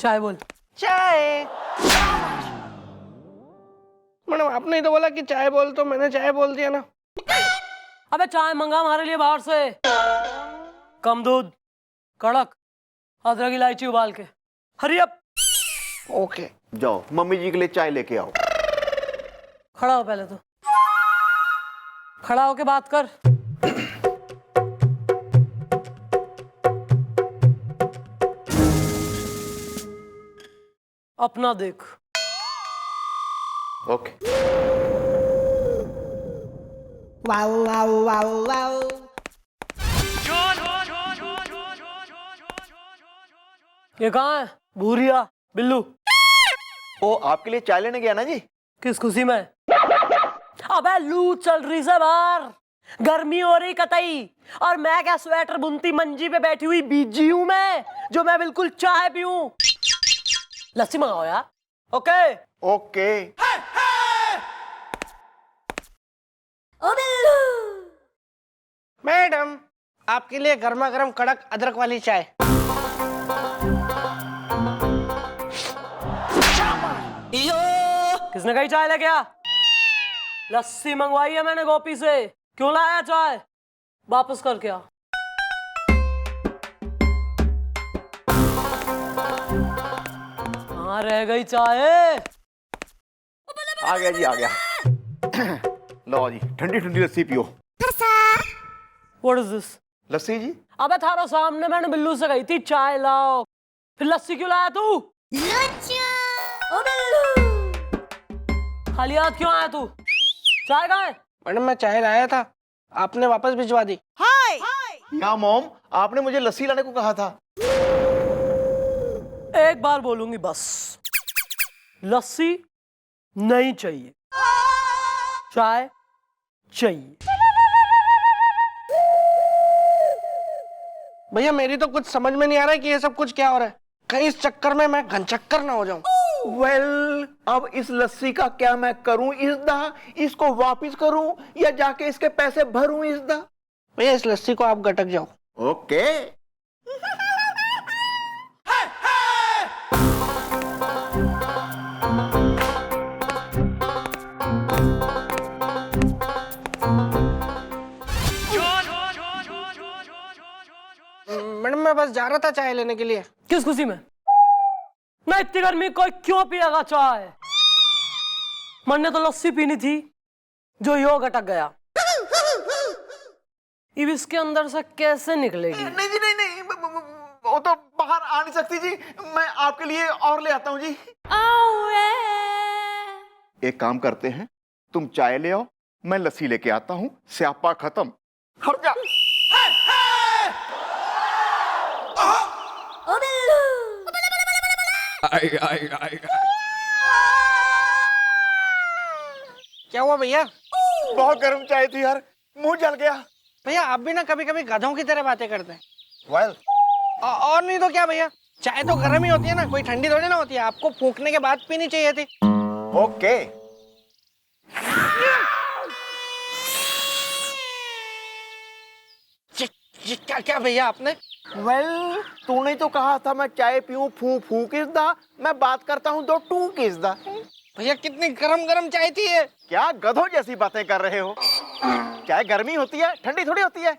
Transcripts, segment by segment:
चाय बोल। चाय। मैडम आपने ही तो बोला कि चाय बोल, तो मैंने चाय बोल दिया ना। अबे चाय मंगा हमारे लिए बाहर से, कम दूध, कड़क, अदरक इलायची उबाल के। Hurry up. ओके। जाओ मम्मी जी के लिए चाय लेके आओ। खड़ा हो पहले तो, खड़ा होके बात कर। अपना देख। Okay. Wow wow wow wow. ये कहाँ है भूरिया बिल्लू? ओ आपके लिए चाय लेने गया ना जी। किस खुशी में? अबे लू चल रही से बाहर, गर्मी हो रही कतई, और मैं क्या स्वेटर बुनती मंजी पे बैठी हुई बीजी हूं मैं, जो मैं बिल्कुल चाय पीऊं। लस्सी मंगाओ यार। Okay okay. ओ बिल्लू। मैडम आपके लिए गर्मा गर्म कड़क अदरक वाली चाय। किसने कही चाय लेके आ? लस्सी मंगवाई है मैंने गोपी से। क्यों लाया चाय? वापस करके आ। कहाँ रह गई चाय? आ गया जी आ गया। लो जी ठंडी ठंडी लस्सी पियो। What is this? लस्सी जी। अबे थारो सामने मैंने बिल्लू से कही थी चाय लाओ, फिर लस्सी क्यों लाया तू? ओ बिल्लू। खाली हाथ क्यों आया तू? चाय कहाँ है? मैडम मैं चाय लाया था, आपने वापस भिजवा दी। या मॉम आपने मुझे लस्सी लाने को कहा था। एक बार बोलूंगी बस, लस्सी नहीं चाहिए, चाय चाहिए। भैया मेरी तो कुछ समझ में नहीं आ रहा है कि ये सब कुछ क्या हो रहा है। कहीं इस चक्कर में मैं घनचक्कर ना हो जाऊं। वेल अब इस लस्सी का क्या मैं करूं इसदा? इसको वापिस करूं या जाके इसके पैसे भरूं इसदा? भैया इस लस्सी को आप गटक जाओ। ओके। मैडम मैं बस जा रहा था चाय लेने के लिए। किस खुशी में? ना इतनी गर्मी कोई क्यों पिएगा चाय? मन ने तो लस्सी पीनी थी, जो यो गटक गया। अब इसके अंदर से कैसे निकलेगी? नहीं जी नहीं वो तो बाहर आ नहीं सकती जी। मैं आपके लिए और ले आता हूं जी। एक काम करते हैं, तुम चाय ले आओ, मैं लस्सी लेके आता हूं। स्यापा खत्म। हट जा। क्या हुआ भैया? बहुत गर्म चाय थी यार, मुंह जल गया। भैया आप भी ना कभी कभी गधों की तरह बातें करते हैं। वेल और नहीं तो क्या भैया, चाय तो गर्म ही होती है ना, कोई ठंडी थोड़ी ना होती है। आपको फूंकने के बाद पीनी चाहिए थी। ओके। क्या क्या भैया आपने? वेल तूने तो कहा था मैं चाय पीऊं फू फू किसदा, मैं बात करता हूं तो टू किसदा। भैया कितनी गरम गरम चाय थी ये। क्या गधों जैसी बातें कर रहे हो? चाय गर्मी होती है, ठंडी थोड़ी होती है।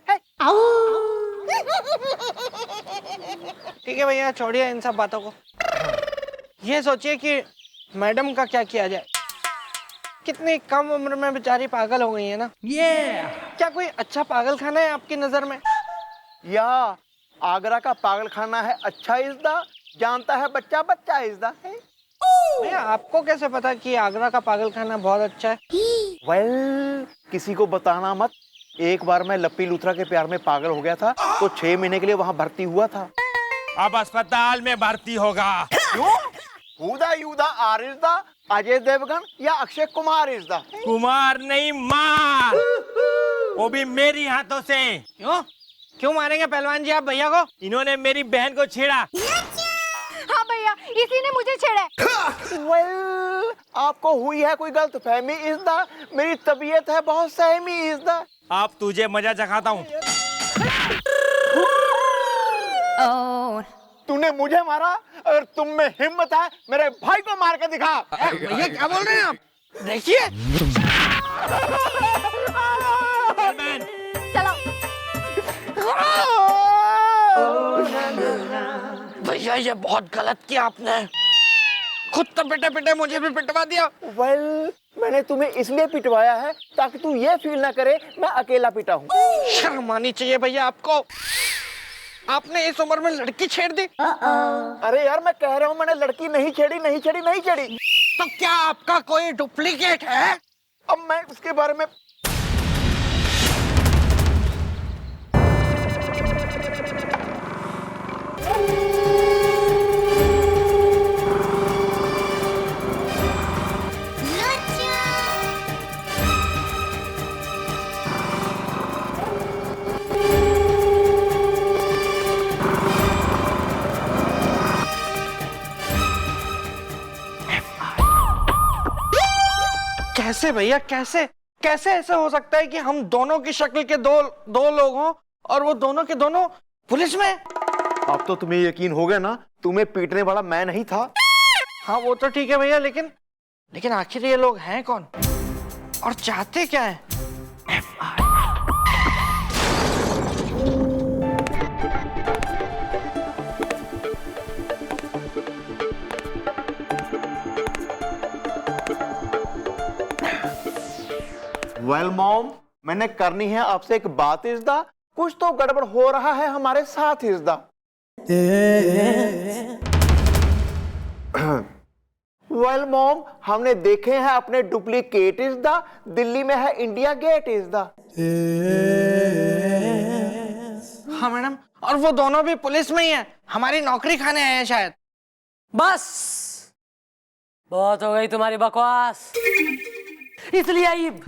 ठीक है भैया छोड़िए इन सब बातों को। ये सोचिए कि मैडम का क्या किया जाए। कितनी कम उम्र में बेचारी पागल हो गई है ना। क्या कोई अच्छा पागल खाना है आपकी नजर में? या आगरा का पागल खाना है अच्छा इजदा, जानता है बच्चा बच्चा इजदा है। भैया आपको कैसे पता कि आगरा का पागल खाना बहुत अच्छा है? वेल किसी को बताना मत। एक बार मैं लप्पी लूथरा के प्यार में पागल हो गया था, तो 6 महीने के लिए वहां भर्ती हुआ था। अब अस्पताल में भर्ती होगा। क्यों? हुदा यूदा आर इजदा, अजय देवगन या अक्षय कुमार इजदा? कुमार नहीं मार, वो भी मेरी हाथों से। क्यों क्यों मारेंगे पहलवान जी आप भैया को? इन्होंने मेरी बहन को छेड़ा। हाँ भैया इसी ने मुझे छेड़ा। वेल आपको हुई है कोई गलतफहमी इजदा, मेरी तबीयत है बहुत सहमी इजदा। अब तुझे मजा चखाता हूँ। Oh. तूने मुझे मारा, अगर तुम में हिम्मत है मेरे भाई को मार के दिखा। भैया क्या बोल रहे हैं आप? देखिए चलो। भैया ये बहुत गलत किया आपने, खुद तो पिटे पिटे मुझे भी पिटवा दिया। वेल, मैंने तुम्हें इसलिए पिटवाया है ताकि तू ये फील ना करे मैं अकेला पिटा हूँ। शर्म आनी चाहिए भैया आपको, आपने इस उम्र में लड़की छेड़ दी। अरे यार मैं कह रहा हूँ मैंने लड़की नहीं छेड़ी, नहीं छेड़ी, नहीं छेड़ी। तो क्या आपका कोई डुप्लीकेट है? अब मैं उसके बारे में कैसे भैया, कैसे कैसे ऐसा हो सकता है कि हम दोनों की शक्ल के दो लोग हों और वो दोनों के दोनों पुलिस में? अब तो तुम्हें यकीन हो गया ना, तुम्हें पीटने वाला मैं नहीं था। हाँ वो तो ठीक है भैया, लेकिन आखिर ये लोग हैं कौन और चाहते क्या हैं? वेल मॉम, मैंने करनी है आपसे एक बात इज़दा, कुछ तो गड़बड़ हो रहा है हमारे साथ इज़दा। वेल मॉम, हमने देखे हैं अपने डुप्लीकेट इज़दा, दिल्ली में है इंडिया गेट इज़दा। हाँ मैडम, और वो दोनों भी पुलिस में ही हैं, हमारी नौकरी खाने आए हैं शायद। बस बहुत हो गई तुम्हारी बकवास। इसलिए आइब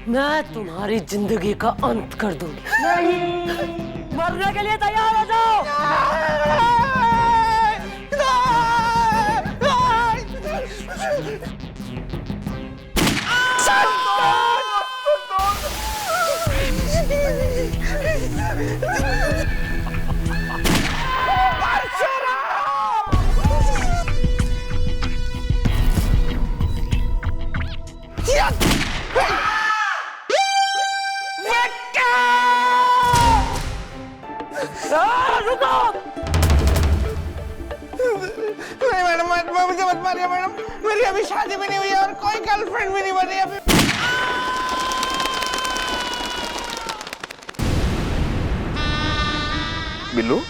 मैं तुम्हारी जिंदगी का अंत कर दूंगी। नहीं, मरने के लिए तैयार हो जाओ। नहीं मैडम, मुझे मत मारिए मैडम, मेरी अभी शादी भी नहीं हुई है और कोई गर्लफ्रेंड भी नहीं बनी अभी। बिल्लू,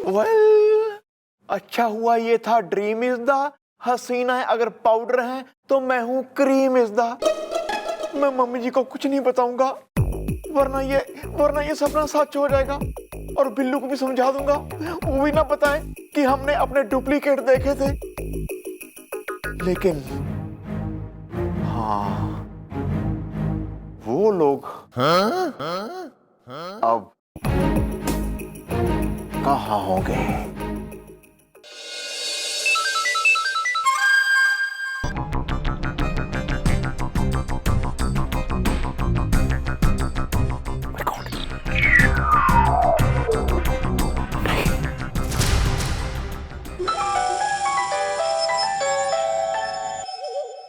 वेल, अच्छा हुआ ये था ड्रीम इज द हसीना है, अगर पाउडर है तो मैं हूं क्रीम इज द। मैं मम्मी जी को कुछ नहीं बताऊंगा, वरना ये सपना सच हो जाएगा। और बिल्लू को भी समझा दूंगा, वो भी ना बताए कि हमने अपने डुप्लीकेट देखे थे। लेकिन हाँ, वो लोग अब कहाँ होंगे?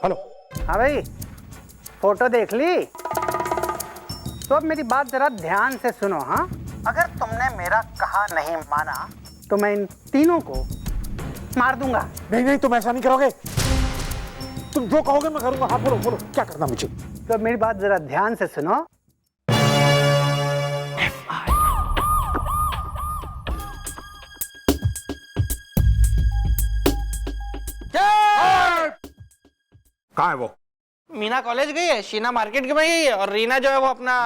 हेलो। हाँ भाई, फोटो देख ली? तो अब मेरी बात जरा ध्यान से सुनो। हाँ, अगर तुमने मेरा कहा नहीं माना तो मैं इन तीनों को मार दूंगा। नहीं नहीं, तुम ऐसा नहीं करोगे, तुम जो कहोगे मैं करूंगा। हाँ बोलो बोलो, क्या करना मुझे? तो अब मेरी बात जरा ध्यान से सुनो। कहाँ है वो? मीना कॉलेज गई है, शीना मार्केट में गई है और रीना जो है वो अपना।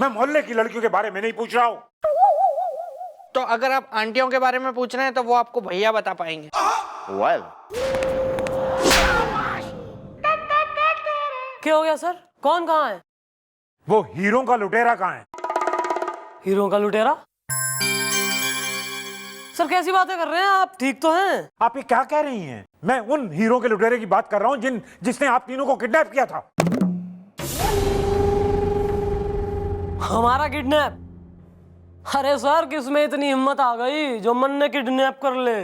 मैं मोहल्ले की लड़कियों के बारे में नहीं पूछ रहा हूँ। तो अगर आप आंटियों के बारे में पूछ रहे हैं तो वो आपको भैया बता पाएंगे। वेल, क्या हो गया सर? कौन कहाँ है? वो हीरो का लुटेरा कहाँ है? हीरो का लुटेरा? सर कैसी बातें कर रहे हैं आप? ठीक तो हैं? आप ये क्या कह रही हैं? मैं उन हीरो के लुटेरे की बात कर रहा हूं जिसने आप तीनों को किडनैप किया था। हमारा किडनैप? अरे सर, किसमें इतनी हिम्मत आ गई जो मन ने किडनैप कर ले?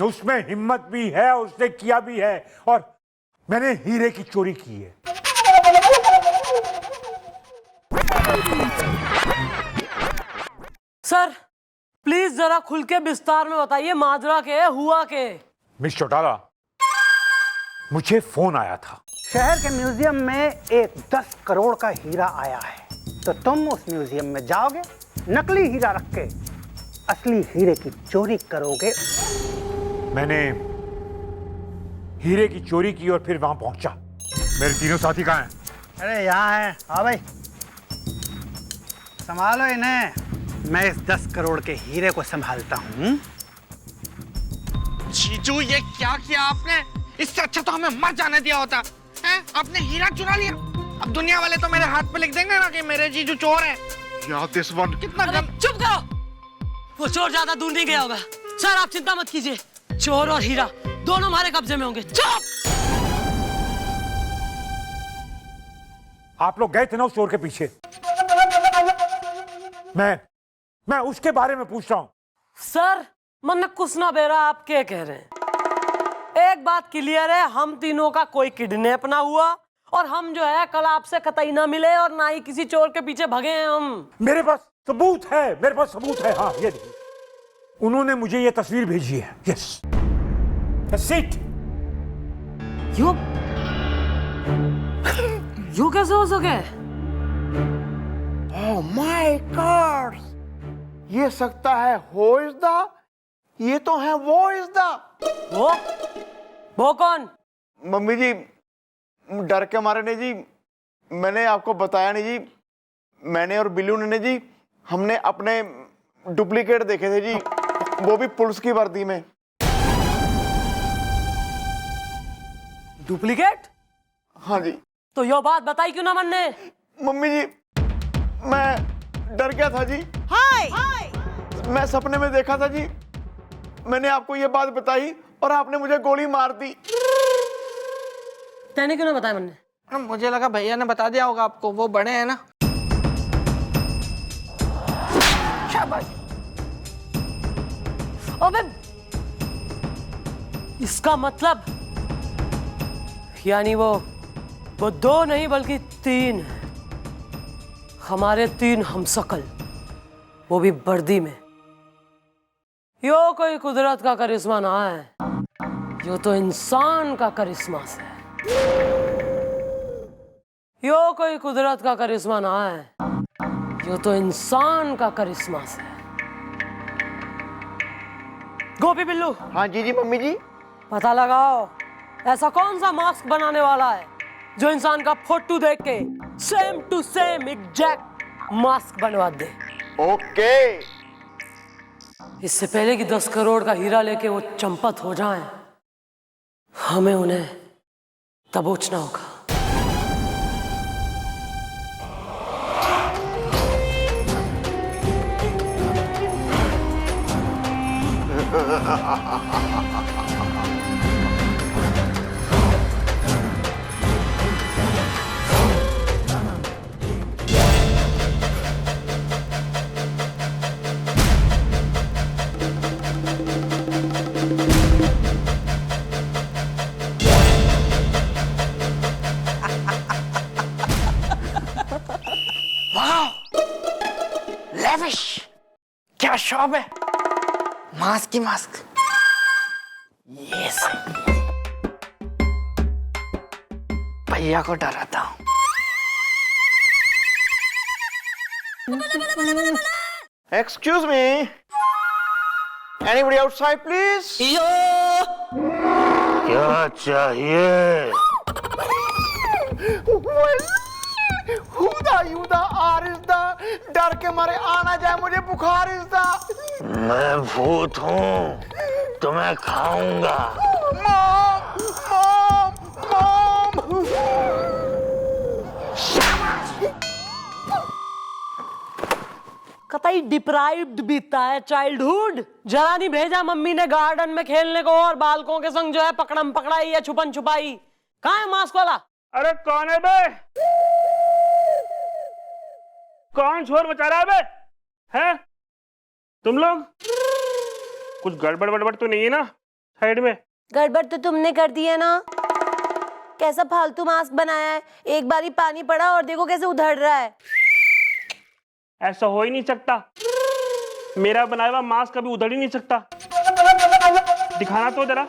उसमें हिम्मत भी है, उसने किया भी है, और मैंने हीरे की चोरी की है। सर प्लीज जरा खुल के विस्तार में बताइए, माजरा के हुआ के? मिस चौटाला, मुझे फोन आया था। शहर के म्यूजियम में एक 10 करोड़ का हीरा आया है, तो तुम उस म्यूजियम में जाओगे, नकली हीरा रख के असली हीरे की चोरी करोगे। मैंने हीरे की चोरी की और फिर वहां पहुंचा। मेरे तीनों साथी कहाँ हैं? अरे यहाँ है। हाँ भाई, संभालो इन्हें, मैं इस 10 करोड़ के हीरे को संभालता हूँ। जीजू, ये क्या किया आपने? इससे अच्छा तो हमें मर जाने दिया होता है। आपने हीरा चुरा लिया। अब दुनिया वाले तो मेरे हाथ पे लिख देंगे ना कि मेरे जीजू चोर हैं। कितना चुप करो, वो चोर ज्यादा दूर नहीं गया होगा। सर आप चिंता मत कीजिए, चोर और हीरा दोनों हमारे कब्जे में होंगे। चुप! आप लोग गए थे ना उस चोर के पीछे? मैं उसके बारे में पूछ रहा हूं। सर मन में कुछ ना बेरा, आप क्या कह रहे हैं? एक बात क्लियर है, हम तीनों का कोई किडनैप ना हुआ, और हम जो है कल आपसे कतई ना मिले, और ना ही किसी चोर के पीछे भगे हैं हम। मेरे पास सबूत है, मेरे पास सबूत है। हाँ ये देखिए, उन्होंने मुझे ये तस्वीर भेजी है। Yes, seat. यू कैसे हो सके? ओह माय गॉड, ये सकता है हो इज द, ये तो है वो इज द। वो कौन? मम्मी जी, डर के मारे नहीं जी, मैंने आपको बताया नहीं जी, मैंने और बिल्लू ने जी, हमने अपने डुप्लीकेट देखे थे जी, वो भी पुलिस की वर्दी में। डुप्लीकेट? हाँ जी। तो यो बात बताई क्यों ना मन ने? मम्मी जी, मैं डर गया था जी। हाय! मैं सपने में देखा था जी, मैंने आपको ये बात बताई और आपने मुझे गोली मार दी। तेने क्यों ना बताया मन ने? मुझे लगा भैया ने बता दिया होगा आपको, वो बड़े हैं ना। शाबाश। अबे इसका मतलब यानी वो दो नहीं बल्कि 3 है। हमारे 3 हमशक्ल, वो भी वर्दी में। यो कोई कुदरत का करिश्मा ना है, यो तो इंसान का करिश्मा से। यो कोई कुदरत का करिश्मा ना है, यो तो इंसान का करिश्मा से। गोपी बिल्लू। हाँ जी मम्मी जी। पता लगाओ ऐसा कौन सा मास्क बनाने वाला है जो इंसान का फोटो देख के same to same exact mask बनवा दे। ओके। इससे पहले कि 10 करोड़ का हीरा लेके वो चंपत हो जाएं, हमें उन्हें दबोचना होगा। लेविश, क्या शॉप है। मास्क की मास्क, ये सही। भैया को डराता हूँ। Excuse me, anybody outside please. क्या चाहिए? Who the, you the, are is the, डर के मारे आना जाए, मुझे बुखार इसदा। मैं भूत हूँ, तुम्हें खाऊंगा। Mom mom mom. कतई डिप्राइव्ड बीतता है चाइल्डहुड। जरा नहीं भेजा मम्मी ने गार्डन में खेलने को और बालकों के संग जो है पकड़म पकड़ाई या छुपन छुपाई। कहाँ है मास्क वाला? अरे कौन है बे? कौन शोर मचा रहा है बे? हैं? तुम लोग? कुछ गड़बड़ वड़बड़ तो नहीं है ना साइड में? गड़बड़ तो तुमने कर दी है ना। कैसा फालतू मास्क बनाया है, एक बारी पानी पड़ा और देखो कैसे उधड़ रहा है। ऐसा हो ही नहीं सकता, मेरा बनाया हुआ मास्क कभी उधड़ ही नहीं सकता। दिखाना तो जरा।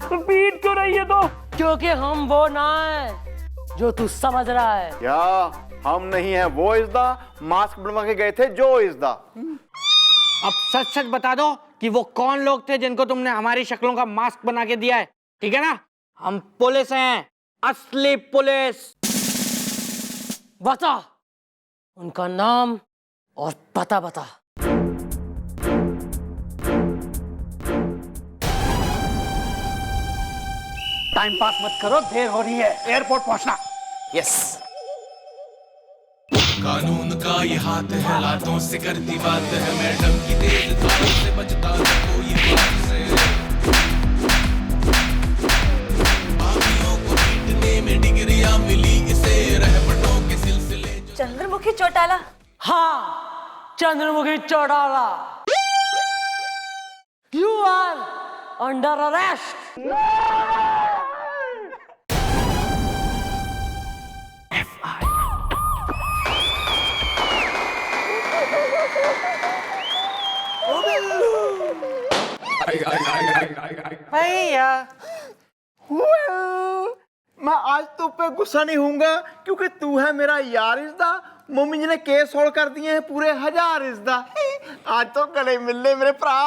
तो पीट क्यों रही है? तो क्योंकि हम वो ना है जो तू समझ रहा है। क्या हम नहीं है वो इसदा? मास्क बनवा के गए थे जो इसदा। अब सच सच बता दो कि वो कौन लोग थे जिनको तुमने हमारी शक्लों का मास्क बना के दिया है, ठीक है ना? हम पुलिस हैं, असली पुलिस। बता उनका नाम और पता बता। टाइम पास मत करो, देर हो रही है, एयरपोर्ट पहुंचना। यस। कानून का ये हाथ है, लातों से करती बात है, मैडम की तेज धारों से बचता है कोई बात से। बाकियों को पीटने में डिग्रियां मिली इसे, रहमतों के सिलसिले। चंद्रमुखी चौटाला। हाँ, Chandramukhi Chautala, you are under arrest. भैया मैं आज तो पे गुस्सा नहीं होऊंगा क्योंकि तू है मेरा यार इसदा। मम्मी जी ने केस सोल्व कर दिए हैं पूरे 1000 इसदा। आज तो गले मिलने मेरे भरा।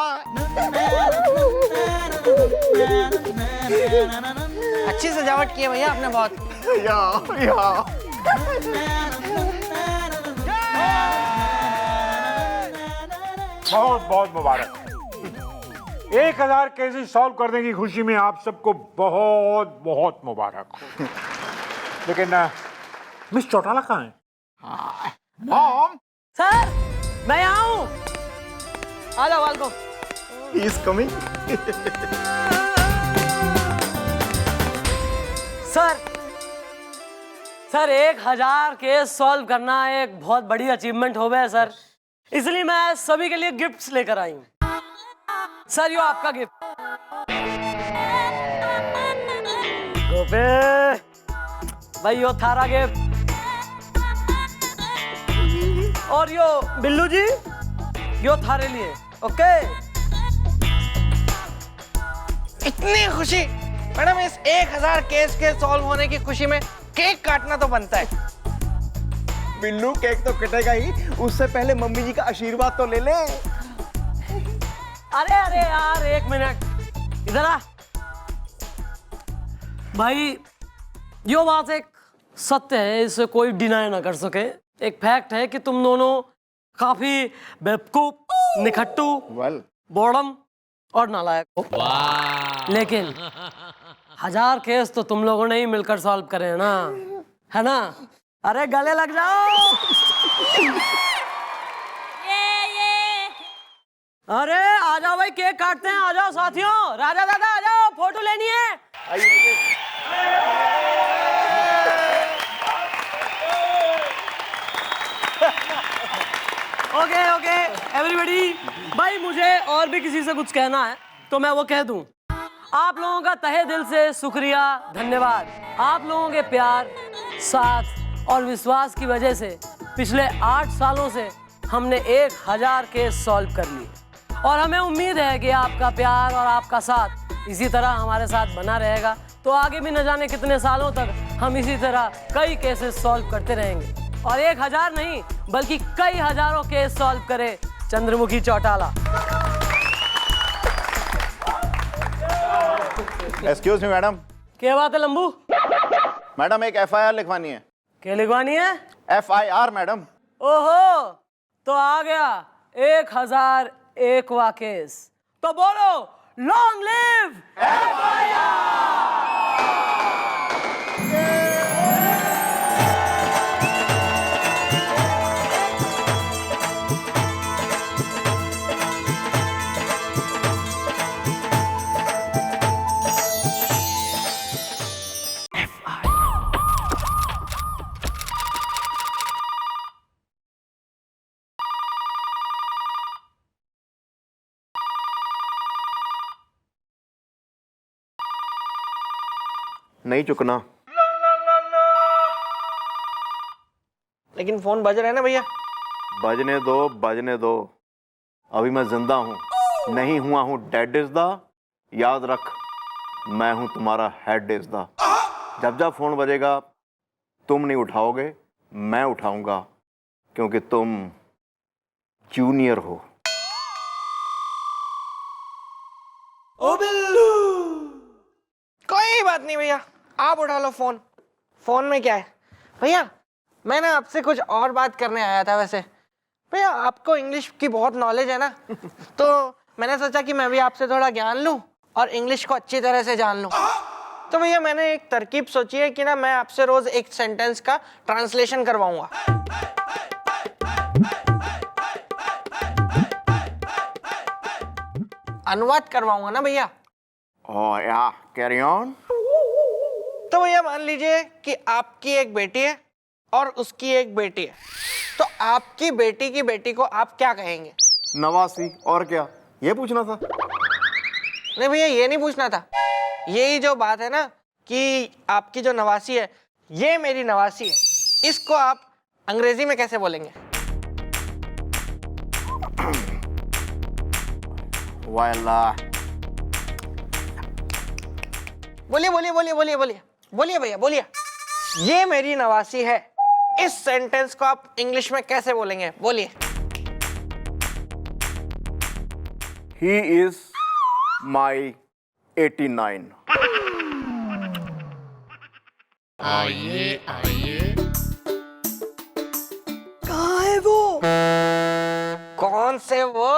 अच्छी सजावट की है भैया आपने बहुत। या बहुत बहुत मुबारक। 1000 केसेस सॉल्व करने की खुशी में आप सबको बहुत बहुत मुबारक। लेकिन मिस चौटाला कहाँ है? मॉम, सर मैं यहाँ हूँ, आ जाओ बालको। He is coming. Sir 1000 case solve करना एक बहुत बड़ी अचीवमेंट हो गया सर, इसलिए मैं सभी के लिए गिफ्ट्स लेकर आई हूँ। सर यो आपका गिफ्ट। गोपे भाई यो थारा गिफ्ट, और यो बिल्लू जी यो थारे लिए। ओके। इतनी खुशी मैडम, इस 1000 केस के सॉल्व होने की खुशी में केक काटना तो बनता है। बिल्लू केक तो कटेगा ही, उससे पहले मम्मी जी का आशीर्वाद तो ले ले। अरे अरे यार एक मिनट इधर आ भाई। यो बात एक सत्य है, इसे कोई डिनाई ना कर सके। एक फैक्ट है कि तुम दोनों काफी बेवकूफ, निखट्टू, बोड़म और नालायक हो। लेकिन 1000 केस तो तुम लोगों ने ही मिलकर सॉल्व करे हैं ना, है ना? अरे गले लग जाओ। अरे आ जाओ भाई, केक काटते हैं। आ जाओ साथियों, राजा दादा आ जाओ, फोटो लेनी है। Okay okay everybody. भाई मुझे और भी किसी से कुछ कहना है तो मैं वो कह दूं। आप लोगों का तहे दिल से शुक्रिया, धन्यवाद। आप लोगों के प्यार, साथ और विश्वास की वजह से पिछले 8 सालों से हमने 1000 केस सॉल्व कर लिए, और हमें उम्मीद है कि आपका प्यार और आपका साथ इसी तरह हमारे साथ बना रहेगा। तो आगे भी न जाने कितने सालों तक हम इसी तरह कई केसेस सॉल्व करते रहेंगे, और 1000 नहीं बल्कि कई हजारों केस सॉल्व करे Chandramukhi Chautala. Excuse me madam, क्या बात है लंबू? मैडम एक FIR लिखवानी है। क्या लिखवानी है? FIR madam. ओहो, तो आ गया 1001वां केस। तो बोलो लॉन्ग लिव नहीं चुकना। लेकिन फोन बज रहा है ना भैया। बजने दो, बजने दो। अभी मैं जिंदा हूं, नहीं हुआ हूं डेड इज द। याद रख, मैं हूं तुम्हारा हेड इज द। जब जब फोन बजेगा तुम नहीं उठाओगे, मैं उठाऊंगा, क्योंकि तुम जूनियर हो। ओ बिल्लू। कोई बात नहीं भैया, आप उठा लो फोन। फोन में क्या है भैया? मैं ना आपसे कुछ और बात करने आया था। वैसे भैया आपको इंग्लिश की बहुत नॉलेज है ना, तो मैंने सोचा कि मैं भी आपसे थोड़ा ज्ञान लूं और इंग्लिश को अच्छी तरह से जान लूं। तो भैया मैंने एक तरकीब सोची है कि ना मैं आपसे रोज एक सेंटेंस का ट्रांसलेशन करवाऊंगा। अनुवाद करवाऊंगा ना भैया। ओह या, कैरी ऑन। तो भैया मान लीजिए कि आपकी एक बेटी है और उसकी एक बेटी है, तो आपकी बेटी की बेटी को आप क्या कहेंगे? नवासी। और क्या, ये पूछना था? नहीं भैया, ये नहीं पूछना था। यही जो बात है ना कि आपकी जो नवासी है, ये मेरी नवासी है, इसको आप अंग्रेजी में कैसे बोलेंगे? बोलिए बोलिए बोलिए बोलिए बोलिए बोलिए भैया बोलिए। ये मेरी नवासी है, इस सेंटेंस को आप इंग्लिश में कैसे बोलेंगे? बोलिए। He is my 89। आइए आइए। कहाँ है वो? कौन से वो?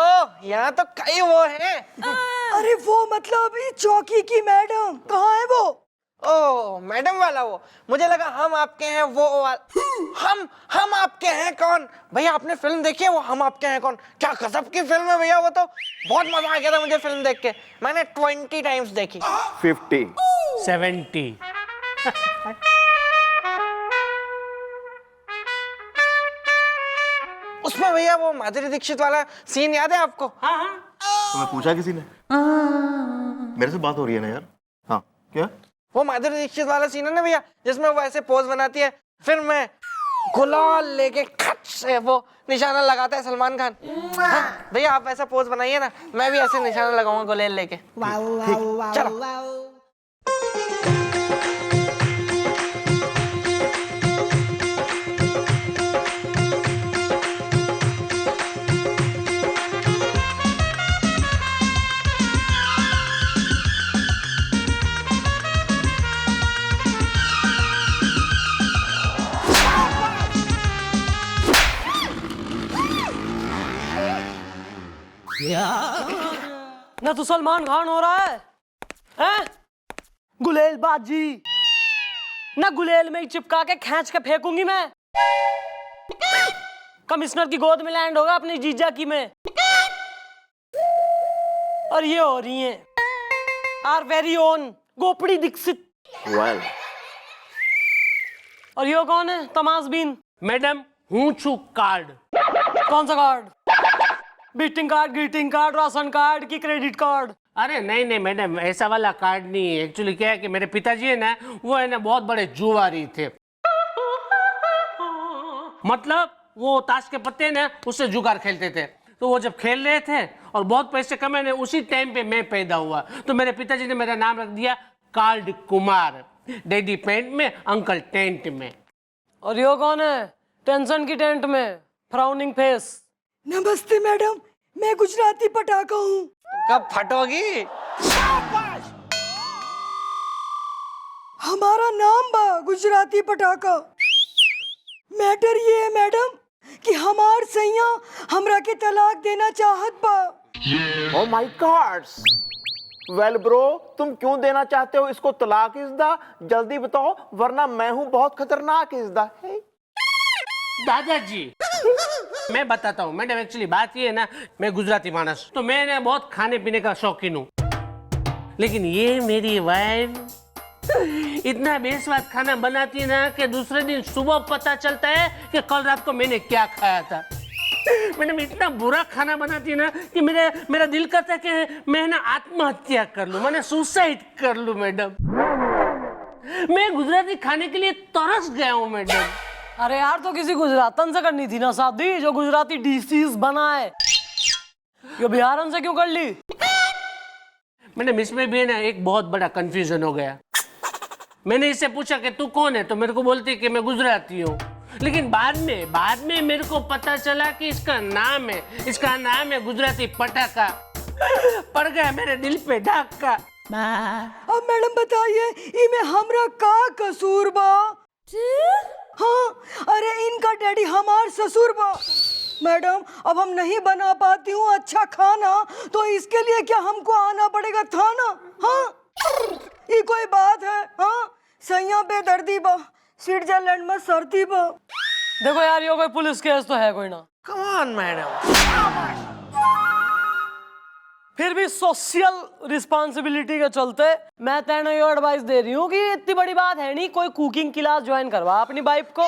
यहाँ तो कई वो हैं। अरे वो मतलब ये चौकी की मैडम, कहाँ है वो? ओ मैडम वाला वो, मुझे लगा हम आपके हैं वो वाला। हम आपके हैं कौन? भैया आपने फिल्म देखी है वो हम आपके हैं कौन? क्या गजब की फिल्म है भैया, वो तो बहुत मजा आ गया था मुझे फिल्म देख के। मैंने 20 टाइम्स देखी। 50। 70। उसमें भैया वो माधुरी दीक्षित वाला सीन याद है आपको? तुम्हें पूछा किसी ने? मेरे से बात हो रही है ना यार। हाँ क्या? वो माधुरी दीक्षित वाला सीन है ना भैया, जिसमें वो ऐसे पोज बनाती है, फिर मैं गुलाल लेके खट से वो निशाना लगाता है सलमान खान। हाँ, भैया आप ऐसा पोज बनाइए ना, मैं भी ऐसे निशाना लगाऊंगा गुलाल लेके। चलो। ना तो सलमान खान हो रहा है, हैं? गुलेल बाजी ना, गुलेल में ही चिपका के खींच के फेंकूंगी मैं। कमिश्नर की गोद में लैंड होगा अपनी जीजा की में। और ये हो रही हैं आर वेरी ओन गोपड़ी दीक्षित। well. और ये कौन है? तमाशबीन। मैडम हूँ छू कार्ड। कौन सा card? Visiting card, greeting card, ration card की क्रेडिट कार्ड? अरे नहीं नहीं मैडम, ऐसा वाला कार्ड नहीं है। एक्चुअली क्या है कि मेरे पिताजी है ना, वो है ना बहुत बड़े जुआरी थे। मतलब वो ताश के पत्ते ना उससे जुगार खेलते थे। तो वो जब खेल रहे थे और बहुत पैसे कमाए ना, उसी टाइम पे मैं पैदा हुआ। तो मेरे पिताजी ने मेरा नाम रख दिया कार्ड कुमार। डैडी पेंट में, अंकल टेंट में। और ये कौन है? टेंशन की टेंट में, फ्राउनिंग फेस। नमस्ते मैडम, मैं गुजराती पटाखा हूँ। कब फटोगी? हमारा नाम बा गुजराती पटाखा। मैटर ये है मैडम कि हमार सैया हमरा के तलाक देना चाहत बा। Oh my God. Well bro, तुम क्यों देना चाहते हो इसको तलाक इज़दा? जल्दी बताओ वरना मैं हूं बहुत खतरनाक इज़दा। दादाजी मैं बताता हूँ मैडम, एक्चुअली बात ये है ना, मैं गुजराती मानस तो मैं ना बहुत खाने पीने का शौकीन हूँ, लेकिन ये मेरी वाइफ इतना बेस्वाद खाना बनाती है ना कि दूसरे दिन सुबह पता चलता है कि कल रात को मैंने क्या खाया था। मैडम इतना बुरा खाना बनाती है ना कि मेरा दिल करता है कि मैं ना आत्महत्या कर लूं, मैंने सुसाइड कर लूं। मैडम मैं गुजराती खाने के लिए तरस गया हूँ मैडम। अरे यार तो किसी गुजरातन से करनी थी ना शादी जो गुजराती डिशेस बनाए, ये बिहारन से क्यों कर ली? मैडम इसमें भी है ना एक बहुत बड़ा कंफ्यूजन हो गया। मैंने इससे पूछा कि तू कौन है, तो मेरे को बोलती कि मैं गुजराती हूँ, लेकिन बाद में मेरे को पता चला कि इसका नाम है गुजराती पटाखा। पड़ गया मेरे दिल पे डाका। अब मैडम बताइए इमे हमरा का कसूर बा? हाँ, अरे इनका डैडी हमार ससुर बा। मैडम अब हम नहीं बना पाती हूँ अच्छा खाना, तो इसके लिए क्या हमको आना पड़ेगा थाना? हाँ ये कोई बात है? हाँ सैया बेदर्दी बा, स्विट्जरलैंड में सर्दी बा। देखो यार ये कोई पुलिस केस तो है कोई ना। Come on madam. फिर भी सोशल रिस्पॉन्सिबिलिटी के चलते मैं तेने ये एडवाइस दे रही हूँ कि इतनी बड़ी बात है नहीं, कोई कुकिंग क्लास ज्वाइन करवा अपनी वाइफ को,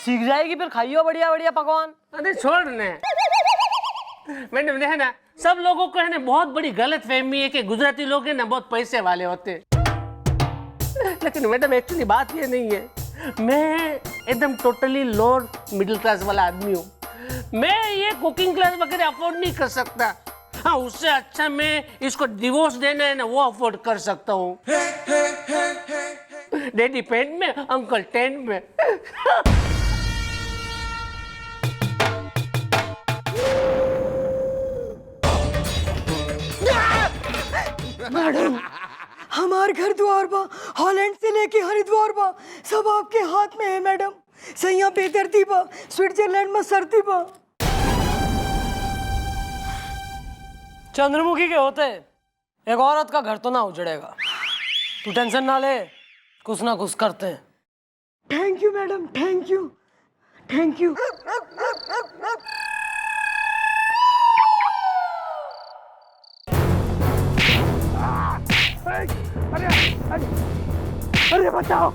सीख जाएगी फिर खाइयो बढ़िया बढ़िया पकवान। अरे छोड़ ने मैडम, है ना सब लोगों को है ना बहुत बड़ी गलत फहमी है कि गुजराती लोग है ना बहुत पैसे वाले होते, लेकिन मैडम एक्चुअली बात ये नहीं है। मैं एकदम टोटली लोअर मिडिल क्लास वाला आदमी हूँ, मैं ये कुकिंग क्लास वगैरह अफोर्ड नहीं कर सकता। हाँ उससे अच्छा मैं इसको डिवोर्स देना है ना वो अफोर्ड कर सकता हूँ। डैडी पेंट में, अंकल टेंट में। मैडम हमार घर द्वार बा, हॉलैंड से लेके हरिद्वार बा, सब आपके हाथ में है मैडम। सैया बेदर्दी बा, स्विट्जरलैंड में सर्दी बा। चंद्रमुखी के होते एक औरत का घर तो ना उजड़ेगा, तू टेंशन ना ले, कुछ ना कुछ करते हैं। Thank you madam, thank you thank you. अरे बचाओ,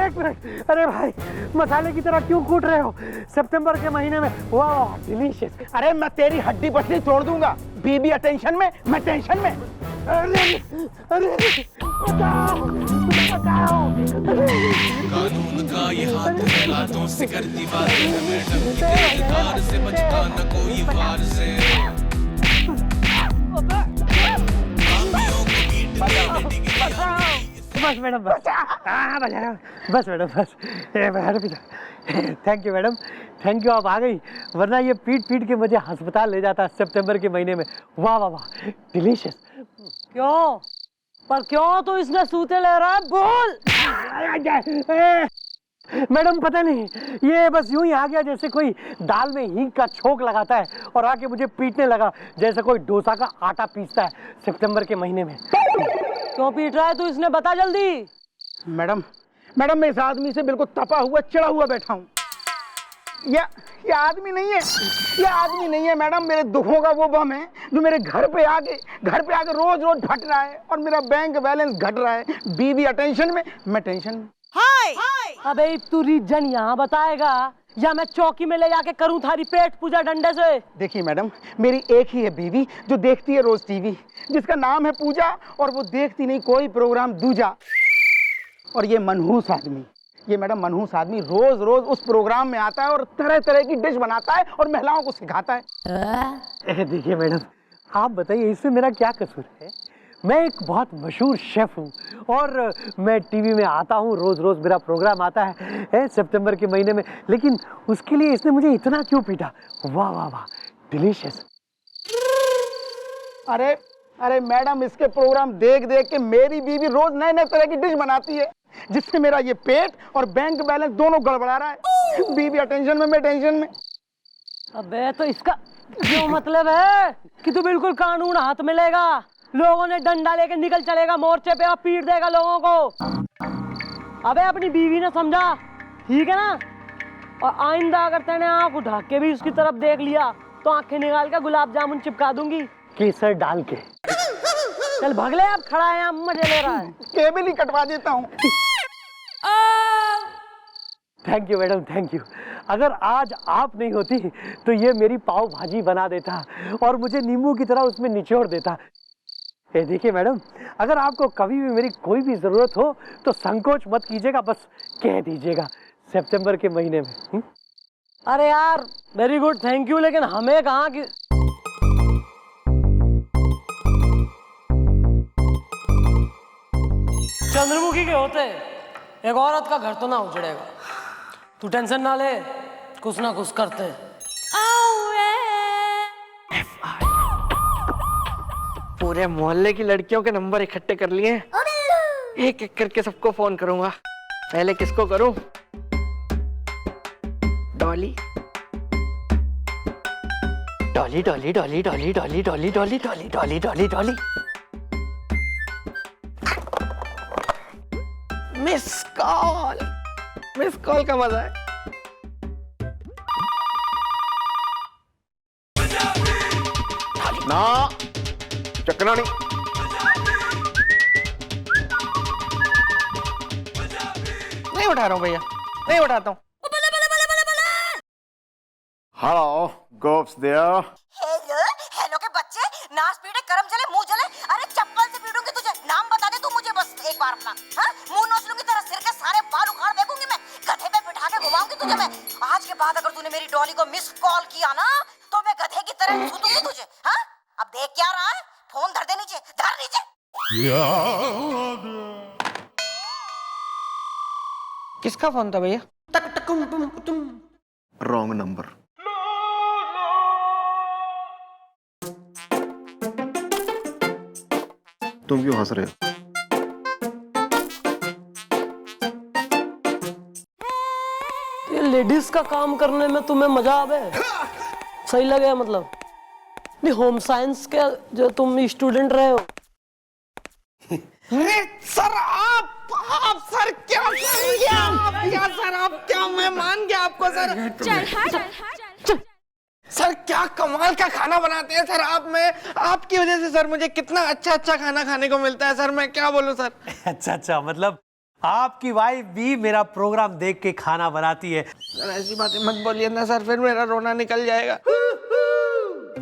एक मिनट। अरे भाई मसाले की तरह क्यों कूट रहे हो? सितंबर के महीने में वाह डिलीशियस। अरे मैं तेरी हड्डी पसली तोड़ दूंगा। बीबी अटेंशन में, मैं टेंशन में। अरे बचाओ, बचाओ। कानून का ये हाथ है, लातों से करती बात है मैडम, तेज धार से बचता न कोई वार से। बस मैडम बस, बस मैडम बस। Thank you madam, thank you, आप आ गई, वरना ये पीट पीट के मुझे अस्पताल ले जाता सितंबर के महीने में। वाह वाह वाह डिलीशियस। क्यों पर क्यों तो इसने सूते ले रहा है, बोल। मैडम पता नहीं, ये बस यूं ही आ गया जैसे कोई दाल में हींग का छोंक लगाता है और आके मुझे पीटने लगा जैसे कोई डोसा का आटा पीसता है सितंबर के महीने में। क्यों पीट रहा है तू, इसने बता जल्दी। मैडम मैं इस आदमी से बिल्कुल तपा हुआ चिड़ा हुआ बैठा हूँ। ये आदमी नहीं है, ये आदमी नहीं है मैडम, मेरे दुखों का वो बम है जो मेरे घर पे आके रोज रोज फट रहा है और मेरा बैंक बैलेंस घट रहा है। बीवी अटेंशन में, मैं टेंशन में। हाय अबे तू रीजन यहाँ बताएगा या मैं चौकी में ले जाके करूँ थारी पेट पूजा डंडे से? देखिए मैडम, मेरी एक ही है बीवी जो देखती है रोज टीवी, जिसका नाम है पूजा, और वो देखती नहीं कोई प्रोग्राम दूजा। और ये मनहूस आदमी, ये मैडम मनहूस आदमी रोज रोज उस प्रोग्राम में आता है और तरह तरह की डिश बनाता है और महिलाओं को सिखाता है। देखिए मैडम, आप बताइए इसमें मेरा क्या कसूर है? मैं एक बहुत मशहूर शेफ हूँ और मैं टीवी में आता हूँ, रोज रोज मेरा प्रोग्राम आता है सितंबर के महीने में, लेकिन उसके लिए इसने मुझे इतना क्यों पीटा? वाह वाह वाह डिलीशियस। अरे मैडम, इसके प्रोग्राम देख देख के मेरी बीवी रोज नए नए तरह की डिश बनाती है, जिससे मेरा ये पेट और बैंक बैलेंस दोनों गड़बड़ा रहा है। बीवी अटेंशन में, मैं टेंशन में। अबे तो इसका जो मतलब है कि तू बिल्कुल कानून हाथ में लेगा, लोगों ने डंडा लेके निकल चलेगा मोर्चे पे और पीट देगा लोगों को। अबे अपनी बीवी ने समझा, ठीक है ना? और आइंदा अगर तेने आंख उठा के भी उसकी तरफ देख लिया तो आंखें निकाल के गुलाब जामुन चिपका दूंगी केसर डाल के। चल भगले, अब खड़ा है यहाँ मजे ले रहा है। केबल ही कटवा देता हूँ। Thank you madam, thank you. अगर आज आप नहीं होती तो ये मेरी पाव भाजी बना देता और मुझे नींबू की तरह उसमें निचोड़ देता। ये देखिए मैडम, अगर आपको कभी भी मेरी कोई भी जरूरत हो तो संकोच मत कीजिएगा, बस कह दीजिएगा सितंबर के महीने में। अरे यार वेरी गुड, थैंक यू, लेकिन हमें कहाँ की चंद्रमुखी के होते एक औरत का घर तो ना उजड़ेगा। तू टेंशन ना ले, कुछ ना कुछ करते हैं। पूरे मोहल्ले की लड़कियों के नंबर इकट्ठे कर लिए, एक एक करके सबको फोन करूंगा। पहले किसको करूं? डॉली डॉली डॉली डॉली डॉली डॉली डॉली डॉली डॉली डॉली डॉली डॉली। मिस कॉल का मजा है। ना चकना नहीं। नहीं उठा रहा हूँ भैया, नहीं उठाता हूँ। Hello गोप्स there. हेलो के बच्चे, नाच पीटे करम जले मुंह जले। अरे चप्पल से पीटूंगी तुझे। नाम बता दे तू मुझे बस एक बार अपना। हाँ, मुंह नोच लूंगी, तेरा सिर के सारे बाल उखाड़ फेंकूंगी मैं, गधे पे बिठा के घुमाऊंगी तुझे मैं। आज के बाद अगर तूने मेरी डॉली को मिस कॉल किया ना तो मैं गधे की तरह छूटूंगी तुझे। हाँ, अब देख क्या रहा है, फोन धर दे नीचे, धर नीचे। किसका फोन था भैया? Wrong number. तुम क्यों हंस रहे हो? ये लेडीज का काम करने में तुम्हें मजा आवे? सही लगे मतलब? नहीं, होम साइंस के जो तुम स्टूडेंट रहे हो। अरे सर, आप सर क्या सर, आप क्या, मैं मान गया आपको सर। सर क्या कमाल का खाना बनाते हैं सर आप। मैं आपकी वजह से सर मुझे कितना अच्छा अच्छा खाना खाने को मिलता है सर, मैं क्या बोलूं सर। अच्छा, मतलब आपकी वाइफ भी मेरा प्रोग्राम देख के खाना बनाती है। सर ऐसी बातें मत बोलिए ना सर, फिर मेरा रोना निकल जाएगा।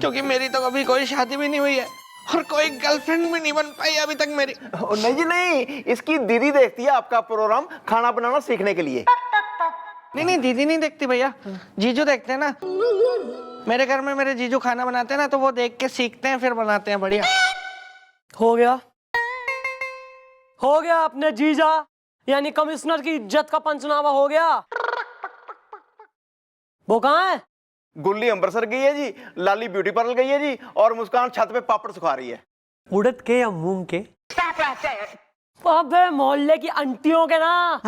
क्योंकि मेरी तो कभी कोई शादी भी नहीं हुई है और कोई गर्लफ्रेंड भी नहीं बन पाई अभी तक मेरी। नहीं जी नहीं, इसकी दीदी देखती है आपका प्रोग्राम खाना बनाना सीखने के लिए। नहीं, दीदी नहीं देखती भैया, जीजू देखते हैं ना। मेरे घर में मेरे जीजू खाना बनाते हैं ना, तो वो देख के सीखते हैं फिर बनाते हैं। बढ़िया हो गया अपने जीजा यानी कमिश्नर की इज्जत का पंचनामा हो गया। वो कहाँ है? गुल्ली अमृतसर गई है जी, लाली ब्यूटी पार्लर गई है जी, और मुस्कान छत पे पापड़ सुखा रही है। उड़द के या मूंग के? अबे मोहल्ले की आंटियों के ना।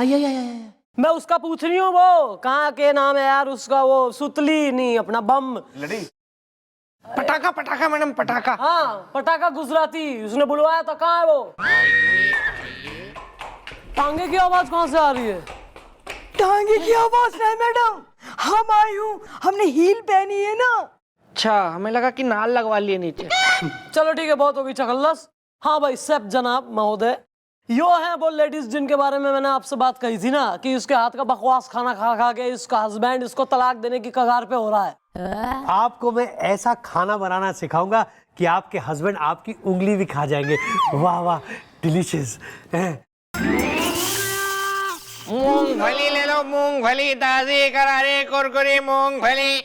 मैं उसका पूछ रही हूँ, वो कहाँ के नाम है यार उसका? वो सुतली नहीं, अपना बम लड़ी। पटाखा मैडम, पटाखा। हाँ, पटाखा गुजराती। उसने बुलवाया था, कहाँ है वो? टांगे की आवाज कहाँ से आ रही है? टांगे की आवाज नहीं मैडम, हम आई हूँ, हमने हील पहनी है ना। अच्छा, हमें लगा कि नाल लगवा लिए नीचे। चलो ठीक है, बहुत हो गई चखल्लस। हाँ भाई सेफ जनाब महोदय, यो है वो लेडीज जिनके बारे में मैंने आपसे बात कही थी ना कि उसके हाथ का बकवास खाना खा खा के इसका हस्बैंड इसको तलाक देने की कगार पे हो रहा है। आपको मैं ऐसा खाना बनाना सिखाऊंगा कि आपके हस्बैंड आपकी उंगली भी खा जाएंगे। वाह वाह, डिलीशियस। मूंगफली ले लो, मूंगफली ताजी करारी कुरकुरी मूंगफली।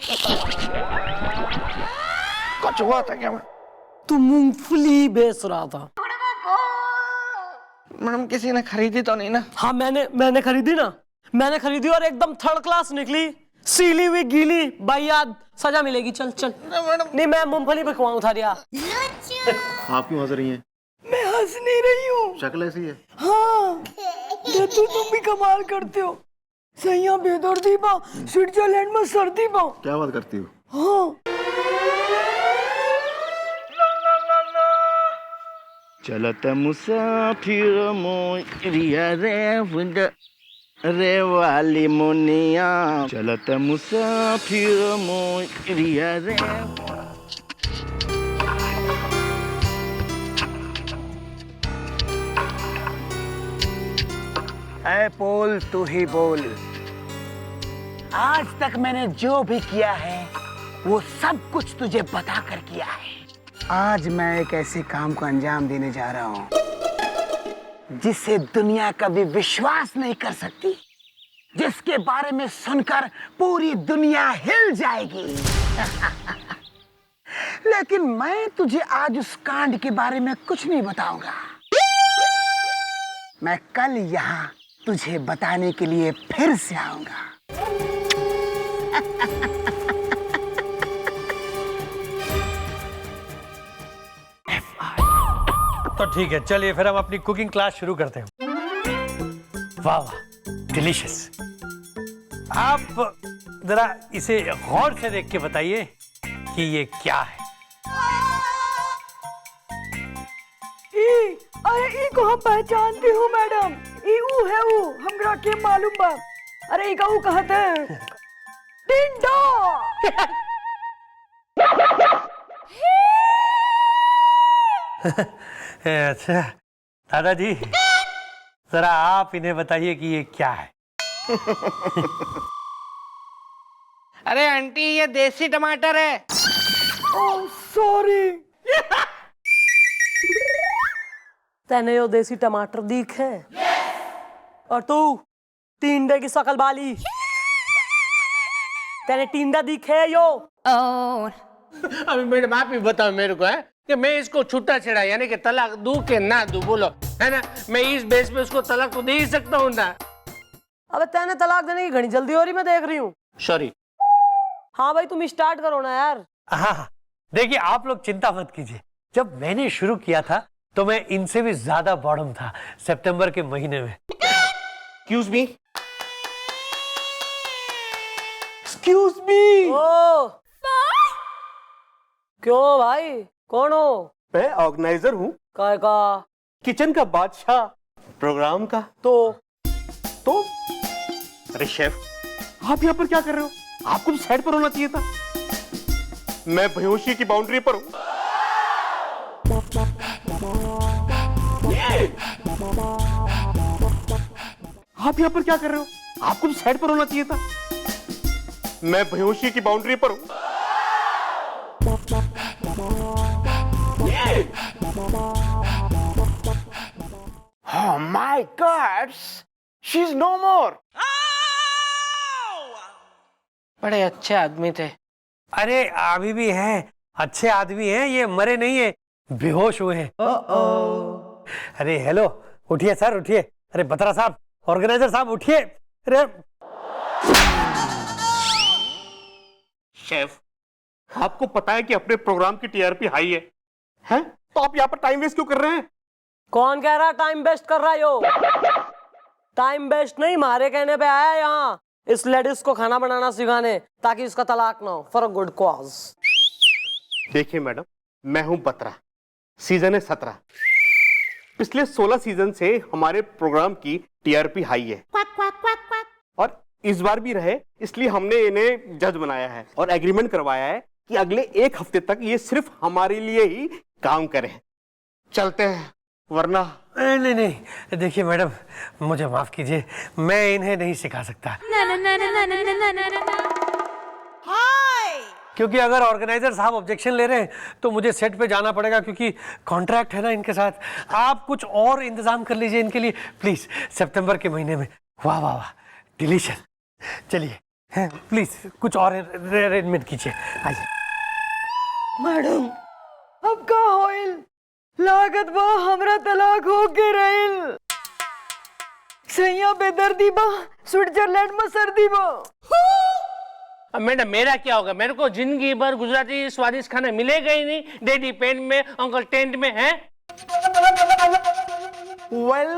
कुछ हुआ था क्या? तू मूंगफली बेच रहा था? मैडम किसी ने खरीदी तो नहीं ना? हाँ मैंने खरीदी ना, मैंने खरीदी और एकदम थर्ड क्लास निकली, सीली हुई गीली बायाद। सजा मिलेगी, चल। नहीं मैं मूंगफली पे खुआऊं था यार। आप क्यों हंस रही हैं? मैं हंस नहीं रही हूँ। शक्ल ऐसी है। हाँ दद्दू तुम भी कमाल करते हो। सैया बेदर्दी बा, स्विट्जरलैंड में सर्दी बा। क्या बात करती हो? हाँ चलत मुसाफिर मोरिया रे वाली मुनिया, चलत मुसाफिर मोरिया रे। ऐ पोल तू ही बोल। आज तक मैंने जो भी किया है वो सब कुछ तुझे बता कर किया है। आज मैं एक ऐसे काम को अंजाम देने जा रहा हूँ जिसे दुनिया कभी विश्वास नहीं कर सकती, जिसके बारे में सुनकर पूरी दुनिया हिल जाएगी। लेकिन मैं तुझे आज उस कांड के बारे में कुछ नहीं बताऊंगा। मैं कल यहाँ तुझे बताने के लिए फिर से आऊंगा। तो ठीक है, चलिए फिर हम अपनी कुकिंग क्लास शुरू करते हैं। वाह वाह, डिलीशियस। आप जरा इसे गौर से देख के बताइए कि ये क्या है। अरे ई को हम पहचानती हूँ मैडम। ई ऊ है ऊ, हमरा के मालूम बा। अरे ई का ऊ कहते हैं टिंडा। अच्छा दादाजी, जरा आप इन्हें बताइए कि ये क्या है। अरे आंटी ये देसी टमाटर है। Oh sorry. तेने यो देसी टमाटर दिखे और तू टिंडे की शकल वाली, तेने टिंडा दिखे यो। अभी मेरे बाप भी बताओ मेरे को है कि मैं इसको छुट्टा छेड़ा यानी कि तलाक दूं कि ना दूं, बोलो है ना। मैं इस बेस पे उसको तलाक तो दे ही सकता हूँ ना। अबे तेने तलाक देने की घनी जल्दी हो रही, मैं देख रही हूँ। सॉरी। हाँ भाई तुम स्टार्ट करो ना यार। हाँ देखिए, आप लोग चिंता मत कीजिए। जब मैंने शुरू किया था तो मैं इनसे भी ज्यादा बॉडम था सितंबर के महीने में। Excuse me, excuse me. ओ क्यों भाई, कौन हो? मैं ऑर्गेनाइजर हूँ। काय का? किचन का बादशाह, प्रोग्राम का। तो अरे शेफ, आप यहाँ पर क्या कर रहे हो? आपको तो साइड पर होना चाहिए था। मैं बेहोशी की बाउंड्री पर हूँ। आप यहाँ पर क्या कर रहे हो? आपको तो साइड पर होना चाहिए था। मैं बेहोशी की बाउंड्री पर हूँ। Oh my God, she's no more. बड़े अच्छे आदमी थे। अरे अभी भी हैं, अच्छे आदमी हैं, ये मरे नहीं है, बेहोश हुए हैं। अरे हेलो, उठिए सर उठिए। अरे बत्रा साहब, ऑर्गेनाइजर साहब उठिए। अरे शेफ, आपको पता है कि अपने प्रोग्राम की टीआरपी हाई है, हैं? तो आप यहाँ पर टाइम वेस्ट क्यों कर रहे हैं? कौन कह रहा टाइम वेस्ट कर रहा है यो? टाइम वेस्ट नहीं, मारे कहने पे आया यहाँ इस लेडीज को खाना बनाना सिखाने ताकि इसका तलाक ना हो, फॉर अ गुड कॉज। देखिए मैडम, मैं हूं बत्रा, सीजन है 17। पिछले 16 सीजन से हमारे प्रोग्राम की टीआरपी हाई है और इस बार भी रहे, इसलिए हमने इन्हें जज बनाया है और एग्रीमेंट करवाया है कि अगले 1 हफ्ते तक ये सिर्फ हमारे लिए ही काम करें। चलते हैं, वरना नहीं नहीं, देखिए मैडम मुझे माफ कीजिए, मैं इन्हें नहीं सिखा सकता। क्योंकि अगर ऑर्गेनाइजर साहब ऑब्जेक्शन ले रहे हैं तो मुझे सेट पे जाना पड़ेगा, क्योंकि कॉन्ट्रैक्ट है ना इनके साथ। आप कुछ और इंतजाम कर लीजिए इनके लिए प्लीज, सितंबर के महीने में। वाह वाह वाह, डिलीशियस। चलिए प्लीज कुछ और अरेंजमेंट कीजिए, आइए। मैडम अब का होइल? लागत बा हमरा तलाक हो के रहिल। सैया बेदर्दी बा, स्विट्जरलैंड में सर्दी बा। अब मैडम मेरा क्या होगा? मेरे को जिंदगी भर गुजराती स्वादिष्ट खाना मिलेगा ही नहीं। डैडी पेंट में, अंकल टेंट में है। Well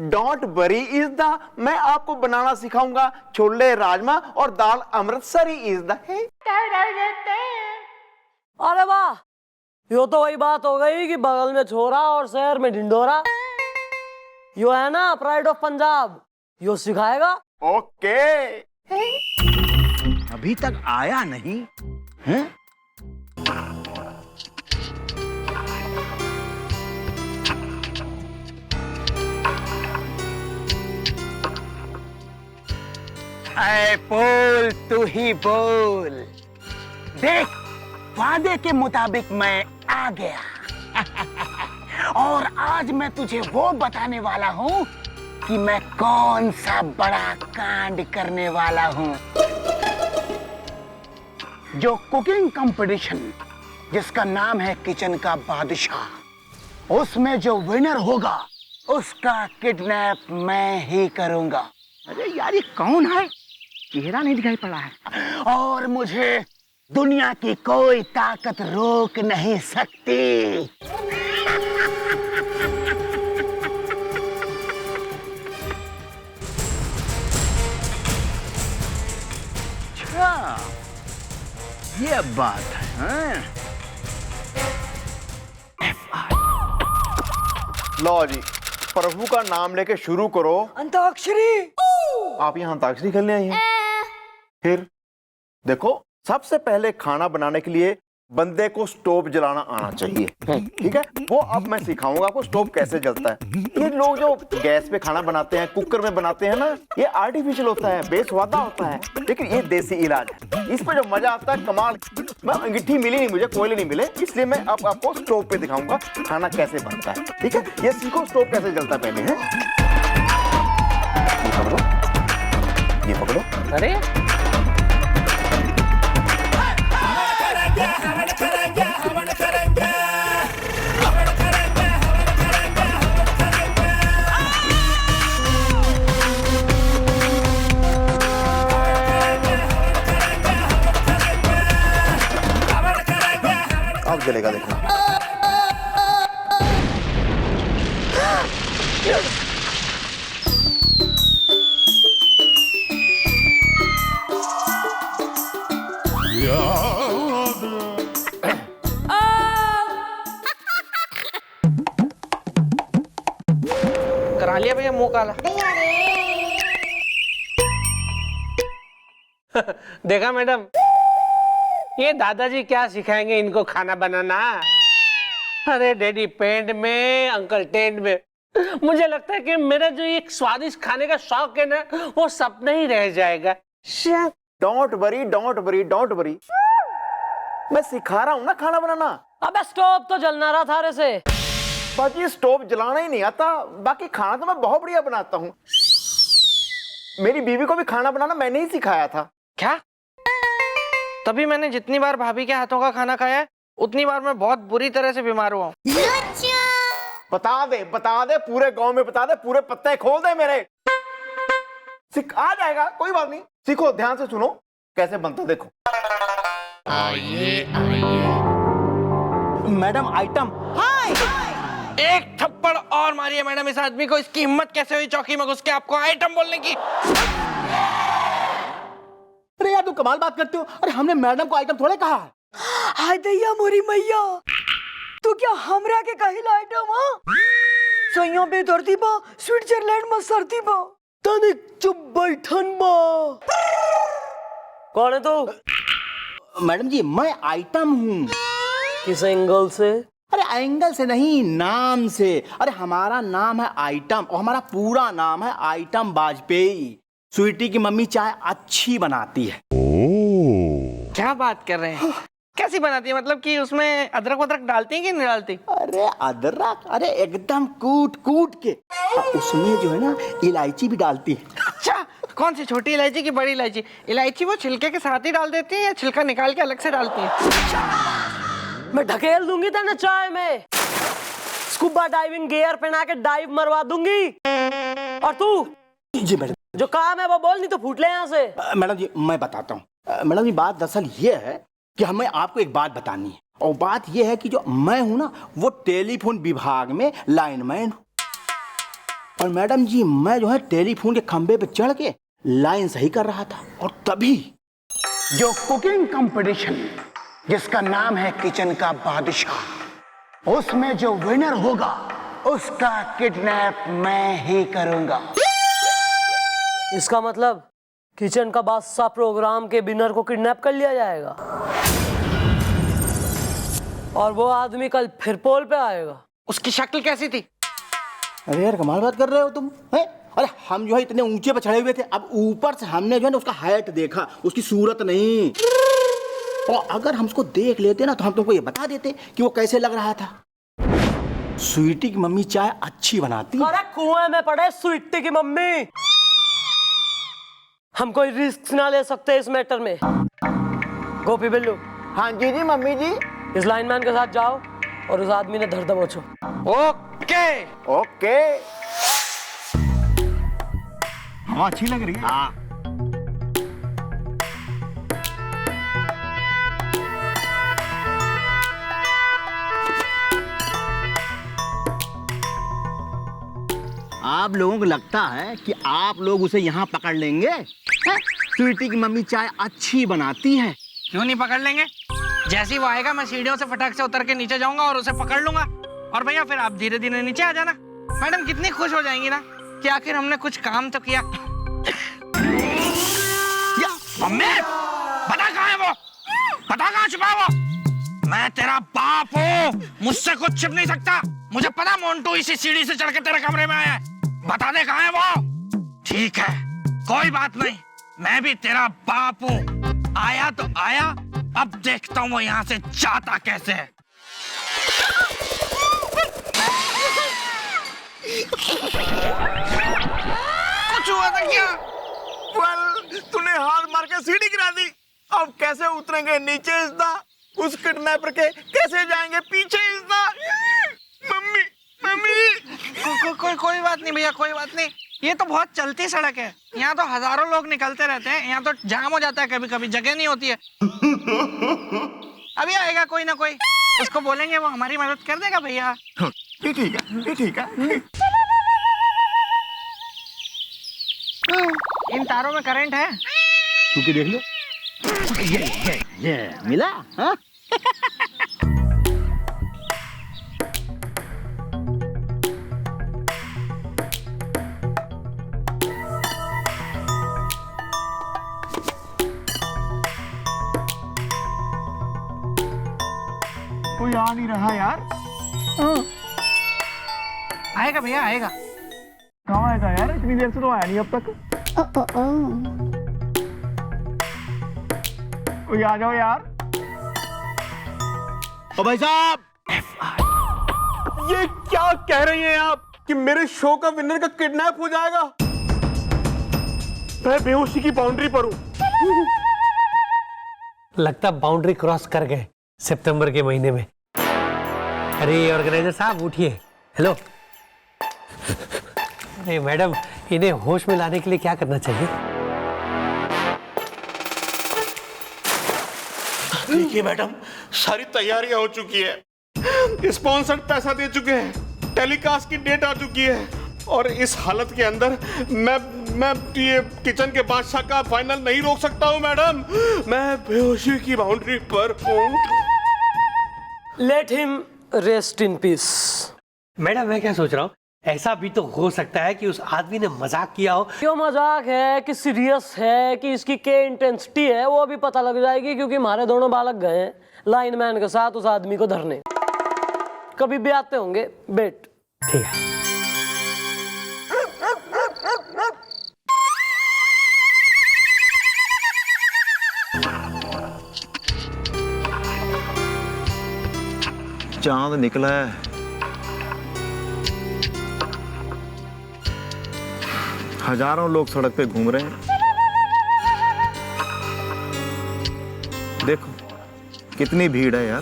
don't worry is the, मैं आपको बनाना सिखाऊंगा। छोले राजमा और दाल अमृतसरी इज द है। अरे वाह, यो तो वही बात हो गई कि बगल में छोरा और शहर में ढिंडोरा। यो है ना प्राइड ऑफ पंजाब, यो सिखाएगा। ओके। अभी तक आया नहीं है? अरे बोल, तू ही बोल। देख, वादे के मुताबिक मैं आ गया और आज मैं तुझे वो बताने वाला हूँ कि मैं कौन सा बड़ा कांड करने वाला हूँ। जो कुकिंग कंपटीशन जिसका नाम है किचन का बादशाह, उसमें जो विनर होगा उसका किडनैप मैं ही करूंगा। अरे यार, ये कौन है? चेहरा नहीं दिखाई पड़ा है। और मुझे दुनिया की कोई ताकत रोक नहीं सकती। अच्छा, ये बात है। हाँ? लो जी, प्रभु का नाम लेके शुरू करो। अंताक्षरी। आप यहाँ अंताक्षरी खेलने आई हैं? फिर देखो, सबसे पहले खाना बनाने के लिए बंदे को स्टोव जलाना आना चाहिए, ठीक है? वो अब मैं सिखाऊंगा आपको स्टोव कैसे जलता है। ये लोग जो गैस पे खाना बनाते हैं, कुकर में बनाते हैं ना, ये आर्टिफिशियल होता है, बेस्वादा होता है, लेकिन ये देसी इलाज है। इस पे जो मजा आता है कमाल। मैं अंगीठी मिली नहीं मुझे, कोयले नहीं मिले, इसलिए मैं अब आपको स्टोव पे दिखाऊंगा खाना कैसे बनता है, ठीक है? ये सीखो स्टोव कैसे जलता है पहले है। ये पकड़ो, ये पकड़ो। अरे अब जलेगा देखो। करा लिया भैया मुंह काला। देखा मैडम, ये दादाजी क्या सिखाएंगे इनको खाना बनाना। अरे डैडी पेंट में, अंकल टेंट में। मुझे लगता है कि मेरा जो एक स्वादिष्ट खाने का शौक है ना, वो सपना ही रह जाएगा। Don't worry, don't worry, don't worry, मैं सिखा रहा हूँ ना खाना बनाना। अबे स्टोव तो जलना रहा थारे से। बाकी स्टोव जलाना ही नहीं आता, बाकी खाना तो मैं बहुत बढ़िया बनाता हूँ। मेरी बीवी को भी खाना बनाना मैंने ही सिखाया था। क्या? तभी मैंने जितनी बार भाभी के हाथों का खाना खाया है, उतनी बार मैं बहुत बुरी तरह से बीमार हुआ हूँ। बता दे, पूरे गांव में बता दे, पूरे पत्ते खोल दे मेरे। आ जाएगा, कोई बात नहीं। सीखो, ध्यान से सुनो कैसे बनता, देखो। Madam item. एक थप्पड़ और मारिए मैडम इस आदमी को। इसकी हिम्मत कैसे हुई चौकी में घुस के आपको आइटम बोलने की? अरे यार, तू कमाल बात करते हो। अरे हमने मैडम को आइटम थोड़े कहा। हाय दैया मोरी मैया, तू क्या हमरा के कहिल आइटम? हाँ, सैया पे धरती बा, स्विट्जरलैंड में सर्दी बा, तनिक चुप बैठन बा। कौन है तू? मैडम जी, मैं आइटम हूँ। किस एंगल से? अरे एंगल से नहीं, नाम से। अरे हमारा नाम है आइटम और हमारा पूरा नाम है आइटम वाजपेयी। स्वीटी की मम्मी चाय अच्छी बनाती है। क्या बात कर रहे हैं? कैसी बनाती है? मतलब कि उसमें अदरक वदरक डालती है कि नहीं डालती? अरे अदरक, अरे एकदम कूट कूट के। उसमें जो है ना, इलायची भी डालती है। अच्छा, कौन सी, छोटी इलायची की बड़ी इलायची? इलायची वो छिलके के साथ ही डाल देती है या छिलका निकाल के अलग से डालती है? मैं ढकेल दूंगी तेने चाय में, स्कूबा डाइविंग गियर पहना के डाइव मरवा दूंगी। और तू? जी मैडम। जो काम है वो बोल, नहीं तो फूट ले यहाँ से। मैडम जी मैं बताता हूँ। मैडम जी बात दरअसल ये है कि हमें आपको एक बात बतानी है, और बात ये है कि जो मैं हूं ना वो टेलीफोन विभाग में लाइनमैन हूं, और मैडम जी मैं जो है टेलीफोन के खंबे पे चढ़ के लाइन सही कर रहा था, और तभी जो कुकिंग कंपटीशन जिसका नाम है किचन का बादशाह, उसमें जो विनर होगा उसका किडनैप मैं ही करूंगा। इसका मतलब किचन का बादशाह प्रोग्राम के विनर को किडनैप कर लिया जाएगा और वो आदमी कल फिर पोल पे आएगा। उसकी शक्ल कैसी थी? अरे यार कमाल बात कर रहे हो तुम हैं? अरे हम जो है इतने ऊंचे पे चढ़े हुए थे, अब ऊपर से हमने जो है ना उसका हाइट देखा, उसकी सूरत नहीं। और अगर हम उसको देख लेते ना तो हम तुमको ये बता देते कि वो कैसे लग रहा था। स्वीटी की मम्मी चाय अच्छी बनाती है। अरे कुएं में पड़े स्वीटी की मम्मी। हम कोई रिस्क ना ले सकते इस मैटर में। गोपी बिल्लू। हाँ जी जी मम्मी जी। इस लाइनमैन के साथ जाओ और उस आदमी ने धर दबोचो। Okay okay. हवा अच्छी लग रही है। हाँ। आप लोगों को लगता है कि आप लोग उसे यहाँ पकड़ लेंगे? स्वीटी की मम्मी चाय अच्छी बनाती है। क्यों नहीं पकड़ लेंगे? जैसे वो आएगा मैं सीढ़ियों से फटाक से उतर के नीचे जाऊंगा और उसे पकड़ लूंगा, और भैया फिर आप धीरे धीरे नीचे आ जाना। मैडम कितनी खुश हो जाएंगी ना कि आखिर हमने कुछ काम तो किया। मम्मी बता कहाँ है वो, बता कहाँ छुपा है वो। मैं तेरा बाप हूँ, मुझसे कुछ छिप नहीं सकता। मुझे पता मोन्टू इसी सीढ़ी से चढ़ के तेरे कमरे में आया है। बता दे कहाँ है वो। ठीक है कोई बात नहीं, मैं भी तेरा बाप हूँ। आया तो आया, अब देखता हूँ वो यहाँ से जाता कैसे है। कुछ हुआ था क्या? तूने हाथ मार के सीढ़ी गिरा दी, अब कैसे उतरेंगे नीचे इसदा? उस किडनैपर के कैसे जाएंगे पीछे इसदा? Mummy mummy. कोई बात नहीं भैया, कोई बात नहीं। ये तो बहुत चलती सड़क है, यहाँ तो हजारों लोग निकलते रहते हैं, यहाँ तो जाम हो जाता है कभी कभी, जगह नहीं होती है। अभी आएगा कोई ना कोई, उसको बोलेंगे वो हमारी मदद कर देगा भैया। ठीक है ठीक है। इन तारों में करंट है। क्योंकि देख लो ये मिला। हाँ? कोई आ नहीं रहा यार। आएगा भैया आएगा। कहाँ आएगा यार, इतनी देर से तो आया नहीं अब तक। कोई आ जाओ यार। ओ भाई साहब, ये क्या कह रही हैं आप कि मेरे शो का विनर का किडनैप हो जाएगा? मैं बेहोशी की बाउंड्री पर हूं। लगता बाउंड्री क्रॉस कर गए सितंबर के महीने में। अरे ऑर्गेनाइजर साहब उठिए। हेलो। अरे मैडम, इन्हें होश में लाने के लिए क्या करना चाहिए? देखिए मैडम, सारी तैयारियां हो चुकी है, स्पॉन्सर पैसा दे चुके हैं, टेलीकास्ट की डेट आ चुकी है, और इस हालत के अंदर मैं ये किचन के बादशाह का फाइनल नहीं रोक सकता हूं मैडम। मैं बेहोशी की बाउंड्री पर हूं। Let him rest in peace. Madam मैं क्या सोच रहा हूँ, ऐसा भी तो हो सकता है कि उस आदमी ने मजाक किया हो। क्यों मजाक है कि सीरियस है कि इसकी क्या इंटेंसिटी है वो अभी पता लग जाएगी, क्योंकि हमारे दोनों बालक गए हैं लाइनमैन के साथ उस आदमी को धरने। कभी भी आते होंगे बेट। ठीक है। चांद निकला है। हजारों लोग सड़क पे घूम रहे हैं। देखो कितनी भीड़ है यार।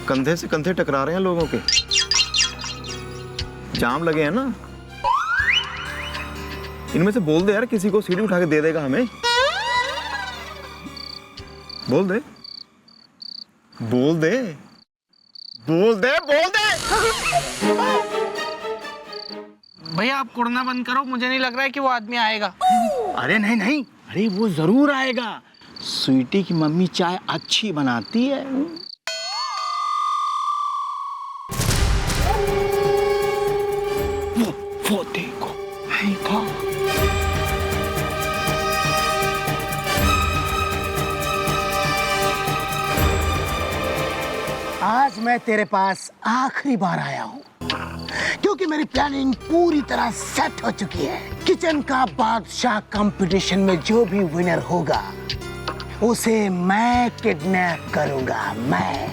कंधे से कंधे टकरा रहे हैं लोगों के। जाम लगे हैं ना। इनमें से बोल दे यार, किसी को सीढ़ी उठा के दे देगा हमें। बोल दे, बोल दे, बोल दे, बोल दे। भैया आप कुड़ना बंद करो, मुझे नहीं लग रहा है कि वो आदमी आएगा। अरे नहीं नहीं, अरे वो जरूर आएगा। स्वीटी की मम्मी चाय अच्छी बनाती है। वो देखो आएगा। आज मैं तेरे पास आखिरी बार आया हूं, क्योंकि मेरी प्लानिंग पूरी तरह सेट हो चुकी है। किचन का बादशाह कंपटीशन में जो भी विनर होगा उसे मैं किडनैप करूंगा, मैं।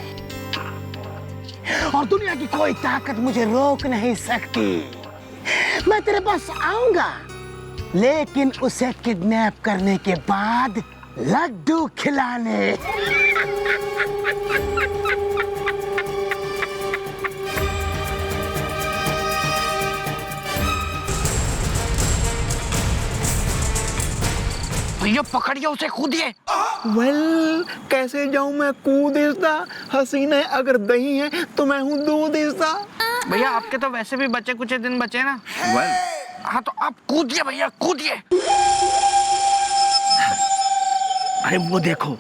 और दुनिया की कोई ताकत मुझे रोक नहीं सकती। मैं तेरे पास आऊंगा, लेकिन उसे किडनैप करने के बाद लड्डू खिलाने। भैया पकड़िए उसे, कूदिए। वेल, कैसे जाऊं मैं कूदेसदा? हसीना है अगर दही है तो मैं हूं दूधेसदा। भैया आपके तो वैसे भी बचे कुछ दिन बचे ना। वेल, हाँ तो आप कूदिए भैया, कूदिए। अरे वो देखो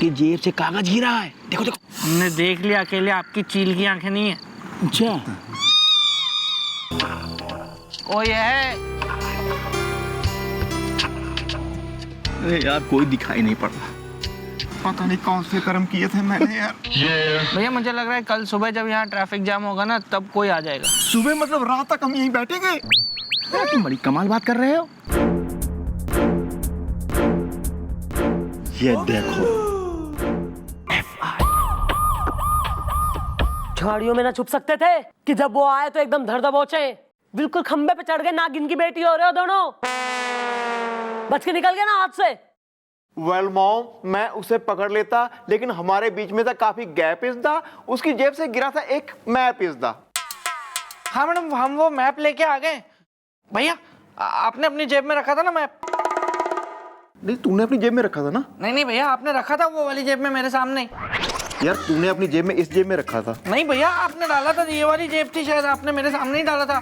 कि जेब से कागज गिरा है, देखो देखो। हमने देख लिया, अकेले आपकी चील की आंखें नहीं है। अच्छा, ओ ये है। अरे यार कोई दिखाई नहीं पड़ रहा। पता नहीं कौन से कर्म किए थे मैंने यार। भैया मुझे लग रहा है कल सुबह जब यहाँ ट्रैफिक जाम होगा ना, तब कोई आ जाएगा। सुबह मतलब रात तक हम यहीं बैठेंगे? यार तुम बड़ी कमाल बात कर रहे हो। ये देखो, झाड़ियों में ना छुप सकते थे कि जब वो आए तो एकदम धड़ दबोचे। बिल्कुल खंबे पे चढ़ गए, नागिन की बेटी हो रहे हो दोनों। बच के निकल गए ना हाथ से। वेल मॉम, मैं उसे पकड़ लेता, लेकिन हमारे बीच में था काफी गैप इस दा। उसकी जेब से गिरा था एक मैप इस दा। हाँ मैडम, हम वो मैप लेके आ गए। भैया आपने अपनी जेब में रखा था ना मैप? नहीं, तूने अपनी जेब में रखा था ना? नहीं नहीं भैया, आपने रखा था वो वाली जेब में मेरे सामने। यार तूने अपनी जेब में इस जेब में रखा था। नहीं भैया, आपने डाला था, ये वाली जेब थी शायद, आपने मेरे सामने ही डाला था।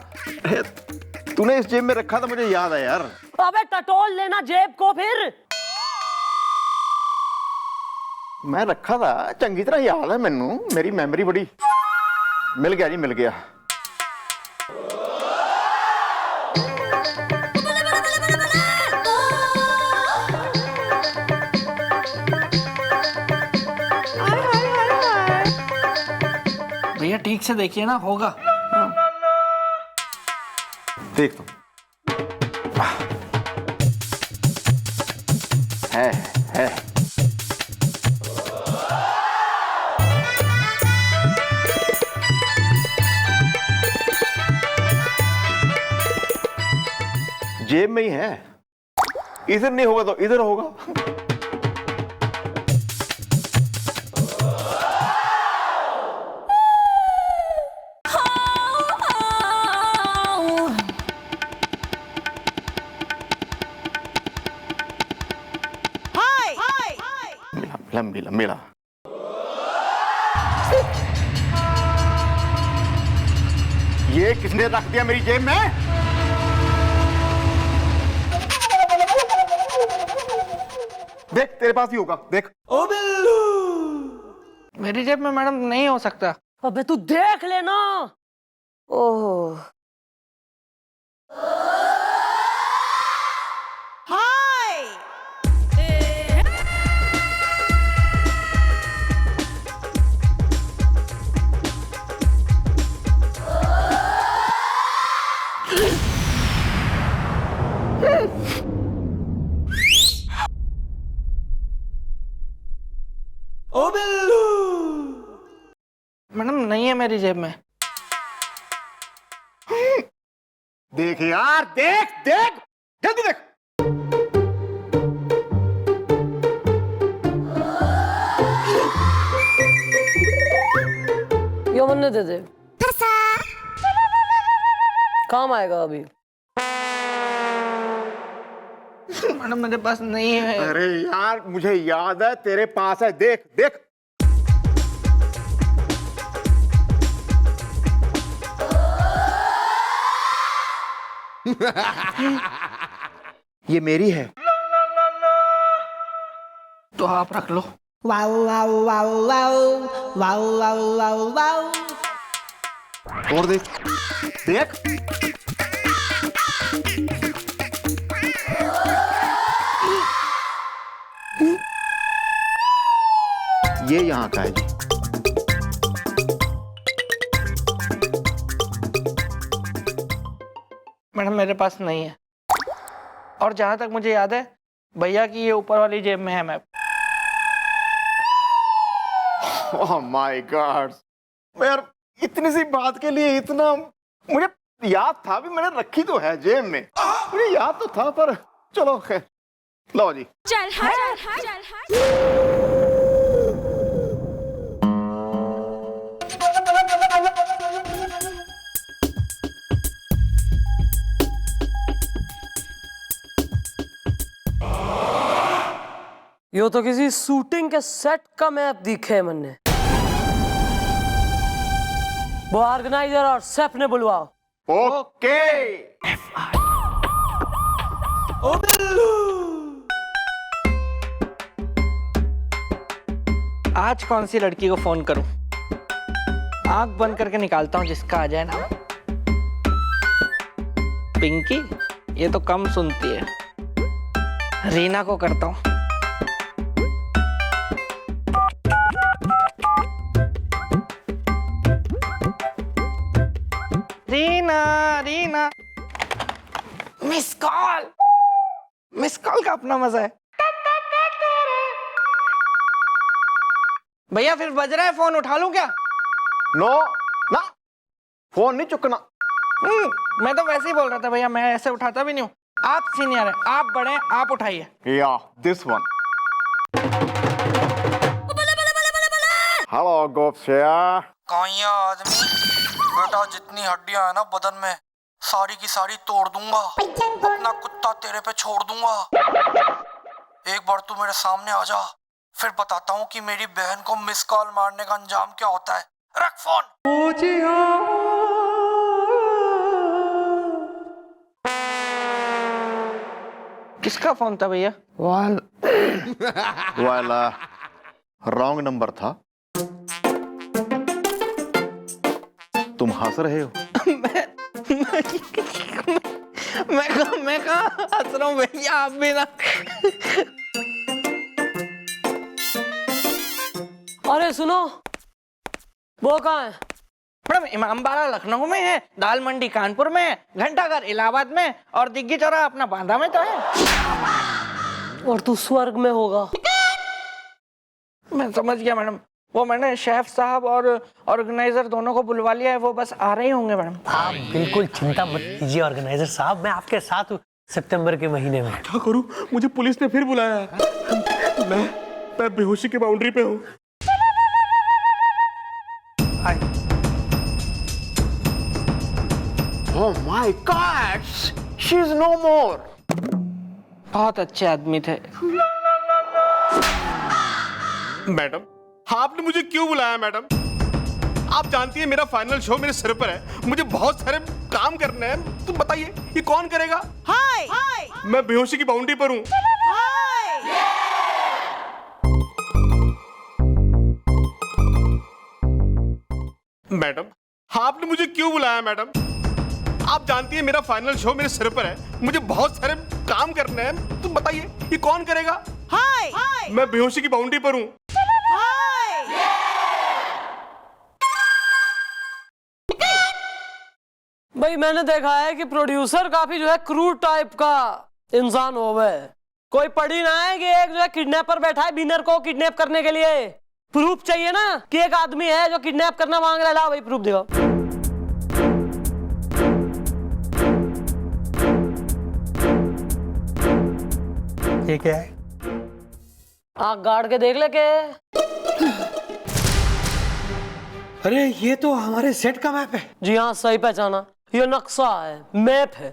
तूने इस जेब में रखा था, मुझे याद है यार। अबे टटोल लेना जेब को फिर। मैं रखा था, चंगी तरह याद है मैनू। मेरी मेमोरी बड़ी। मिल गया जी, मिल गया। भैया ठीक से देखिए ना, होगा। देख तो। है। जेब में ही है। इधर नहीं होगा तो इधर होगा। मिला मिला। ये किसने रख दिया मेरी जेब में? देख, तेरे पास ही होगा, देख। ओ बिल्लू, मेरी जेब में मैडम नहीं हो सकता। अबे तू देख लेना। ओह ओ बिल्लू, मैडम नहीं है मेरी जेब में। देख यार, देख देख, जल्दी देख। यो मन्ने दे दे, काम आएगा अभी। मैडम मेरे पास नहीं है। अरे यार मुझे याद है तेरे पास है, देख देख। ये मेरी है। तो आप रख लो। Wow wow wow wow wow wow wow wow. और देख देख। ये यहाँ का है जी। मैडम मेरे पास नहीं है, और जहां तक मुझे याद है भैया की ये ऊपर वाली जेब में है मैप। ओह माय गॉड यार, इतनी सी बात के लिए इतना। मुझे याद था भी, मैंने रखी तो है जेब में, मुझे याद तो था, पर चलो खैर। लो जी। चल चल यो तो किसी शूटिंग के सेट का मैप दिखे मैंने। वो ऑर्गेनाइजर और सेफ ने बुलवाओ। ओके। आज कौन सी लड़की को फोन करूं? आंख बंद करके निकालता हूं जिसका आ जाए ना। पिंकी ये तो कम सुनती है। रीना को करता हूं। Reena Reena, miss call. Miss call का अपना मजा है। भैया फिर बज रहा है, फोन उठा लूं क्या? नो ना, फोन नहीं चुकना। मैं तो वैसे ही बोल रहा था भैया, मैं ऐसे उठाता भी नहीं हूँ। आप सीनियर हैं, आप बड़े हैं, आप उठाइए। या दिस वन। हेलो गोपसिया। काइया आदमी, बेटा जितनी हड्डियां है ना बदन में सारी की सारी तोड़ दूंगा। अपना कुत्ता तेरे पे छोड़ दूंगा। एक बार तू मेरे सामने आ जा, फिर बताता हूँ कि मेरी बहन को मिस कॉल मारने का अंजाम क्या होता है। रख फोन। किसका फोन था भैया? वाला रॉन्ग नंबर था। तुम हंस रहे हो? मैं कहाँ हंस रहा हूँ भैया, आप भी ना। अरे सुनो, वो कहाँ है? मैडम इमामबाड़ा लखनऊ में है, दाल मंडी कानपुर में है, घंटाघर इलाहाबाद में, और दिग्गी चौराहा अपना बांदा में तो है। और तू स्वर्ग में होगा। मैं समझ गया मैडम, वो मैंने शेफ साहब और ऑर्गेनाइजर दोनों को बुलवा लिया है, वो बस आ रहे होंगे मैडम। आप बिल्कुल चिंता मत कीजिए ऑर्गेनाइजर साहब, मैं आपके साथ हूँ सितंबर के महीने में। क्या करूं? मुझे पुलिस ने फिर बुलाया है। मैं बेहोशी की बाउंड्री पे हूँ। Oh my God! She's no more. बहुत अच्छे आदमी थे। मैडम आपने मुझे क्यों बुलाया मैडम? आप जानती हैं मेरा फाइनल शो मेरे सिर पर है, मुझे बहुत सारे काम करने हैं, तो बताइए ये कौन करेगा? हाय मैं बेहोशी की बाउंड्री पर हूँ। मैडम आपने मुझे क्यों बुलाया मैडम? आप जानती हैं मेरा फाइनल शो मेरे सिर पर है, मुझे बहुत सारे काम करने हैं, तो बताइए ये कौन करेगा? हाय मैं बेहोशी की बाउंड्री पर हूँ। भाई मैंने देखा है कि प्रोड्यूसर काफी जो है क्रूड टाइप का इंसान हो गए। कोई पढ़ी ना है कि एक जो है किडनैपर बैठा है विनर को किडनैप करने के लिए। प्रूफ चाहिए ना कि एक आदमी है जो किडनैप करना मांग रहा है। ला भाई प्रूफ दिखाओ। ये क्या है? आँख गाड़ के देख ले के। अरे ये तो हमारे सेट का मैप है। जी हाँ सही पहचाना, ये नक्शा है, मैप है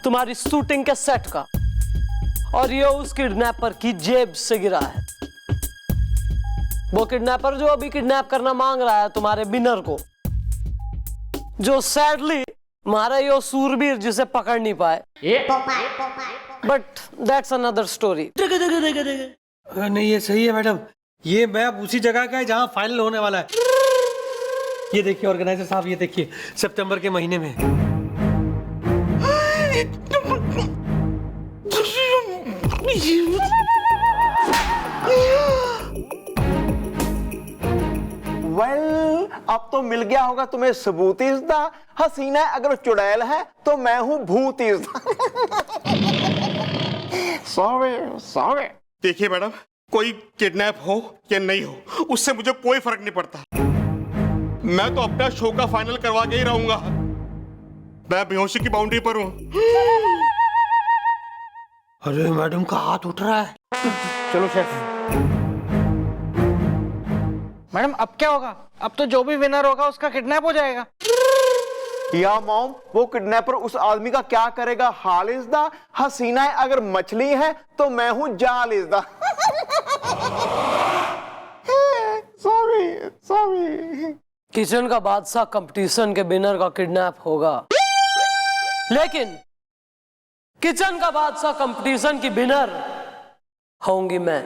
तुम्हारी शूटिंग के सेट का। और ये उस किडनैपर की जेब से गिरा है। वो किडनैपर जो अभी किडनैप करना मांग रहा है तुम्हारे बिनर को, जो सैडली मारा यो सूरबीर जिसे पकड़ नहीं पाए। But that's another story. नहीं ये सही है मैडम, ये मैप उसी जगह का है जहां फाइनल होने वाला है। ये देखिए ऑर्गेनाइजर साहब, ये देखिए सितंबर के महीने में। वेल, अब तो मिल गया होगा तुम्हें सबूत इसदा। हसीना अगर चुड़ैल है तो मैं हूं भूत इसदा। सॉरी। देखिए मैडम, कोई किडनैप हो या नहीं हो उससे मुझे कोई फर्क नहीं पड़ता। मैं तो अपना शो का फाइनल करवा के ही रहूंगा। मैं बेहोशी की बाउंड्री पर हूं। अरे मैडम का हाथ उठ रहा है। चलो शेफ। मैडम अब क्या होगा? अब तो जो भी विनर होगा उसका किडनैप हो जाएगा। या मॉम, वो किडनैपर उस आदमी का क्या करेगा? हाल इसदा। हसीना अगर मछली है तो मैं हूं जाल इसदा। सॉरी। किचन का बादशाह कंपटीशन के विनर का किडनैप होगा, लेकिन किचन का बादशाह कंपटीशन की विनर होंगी मैं।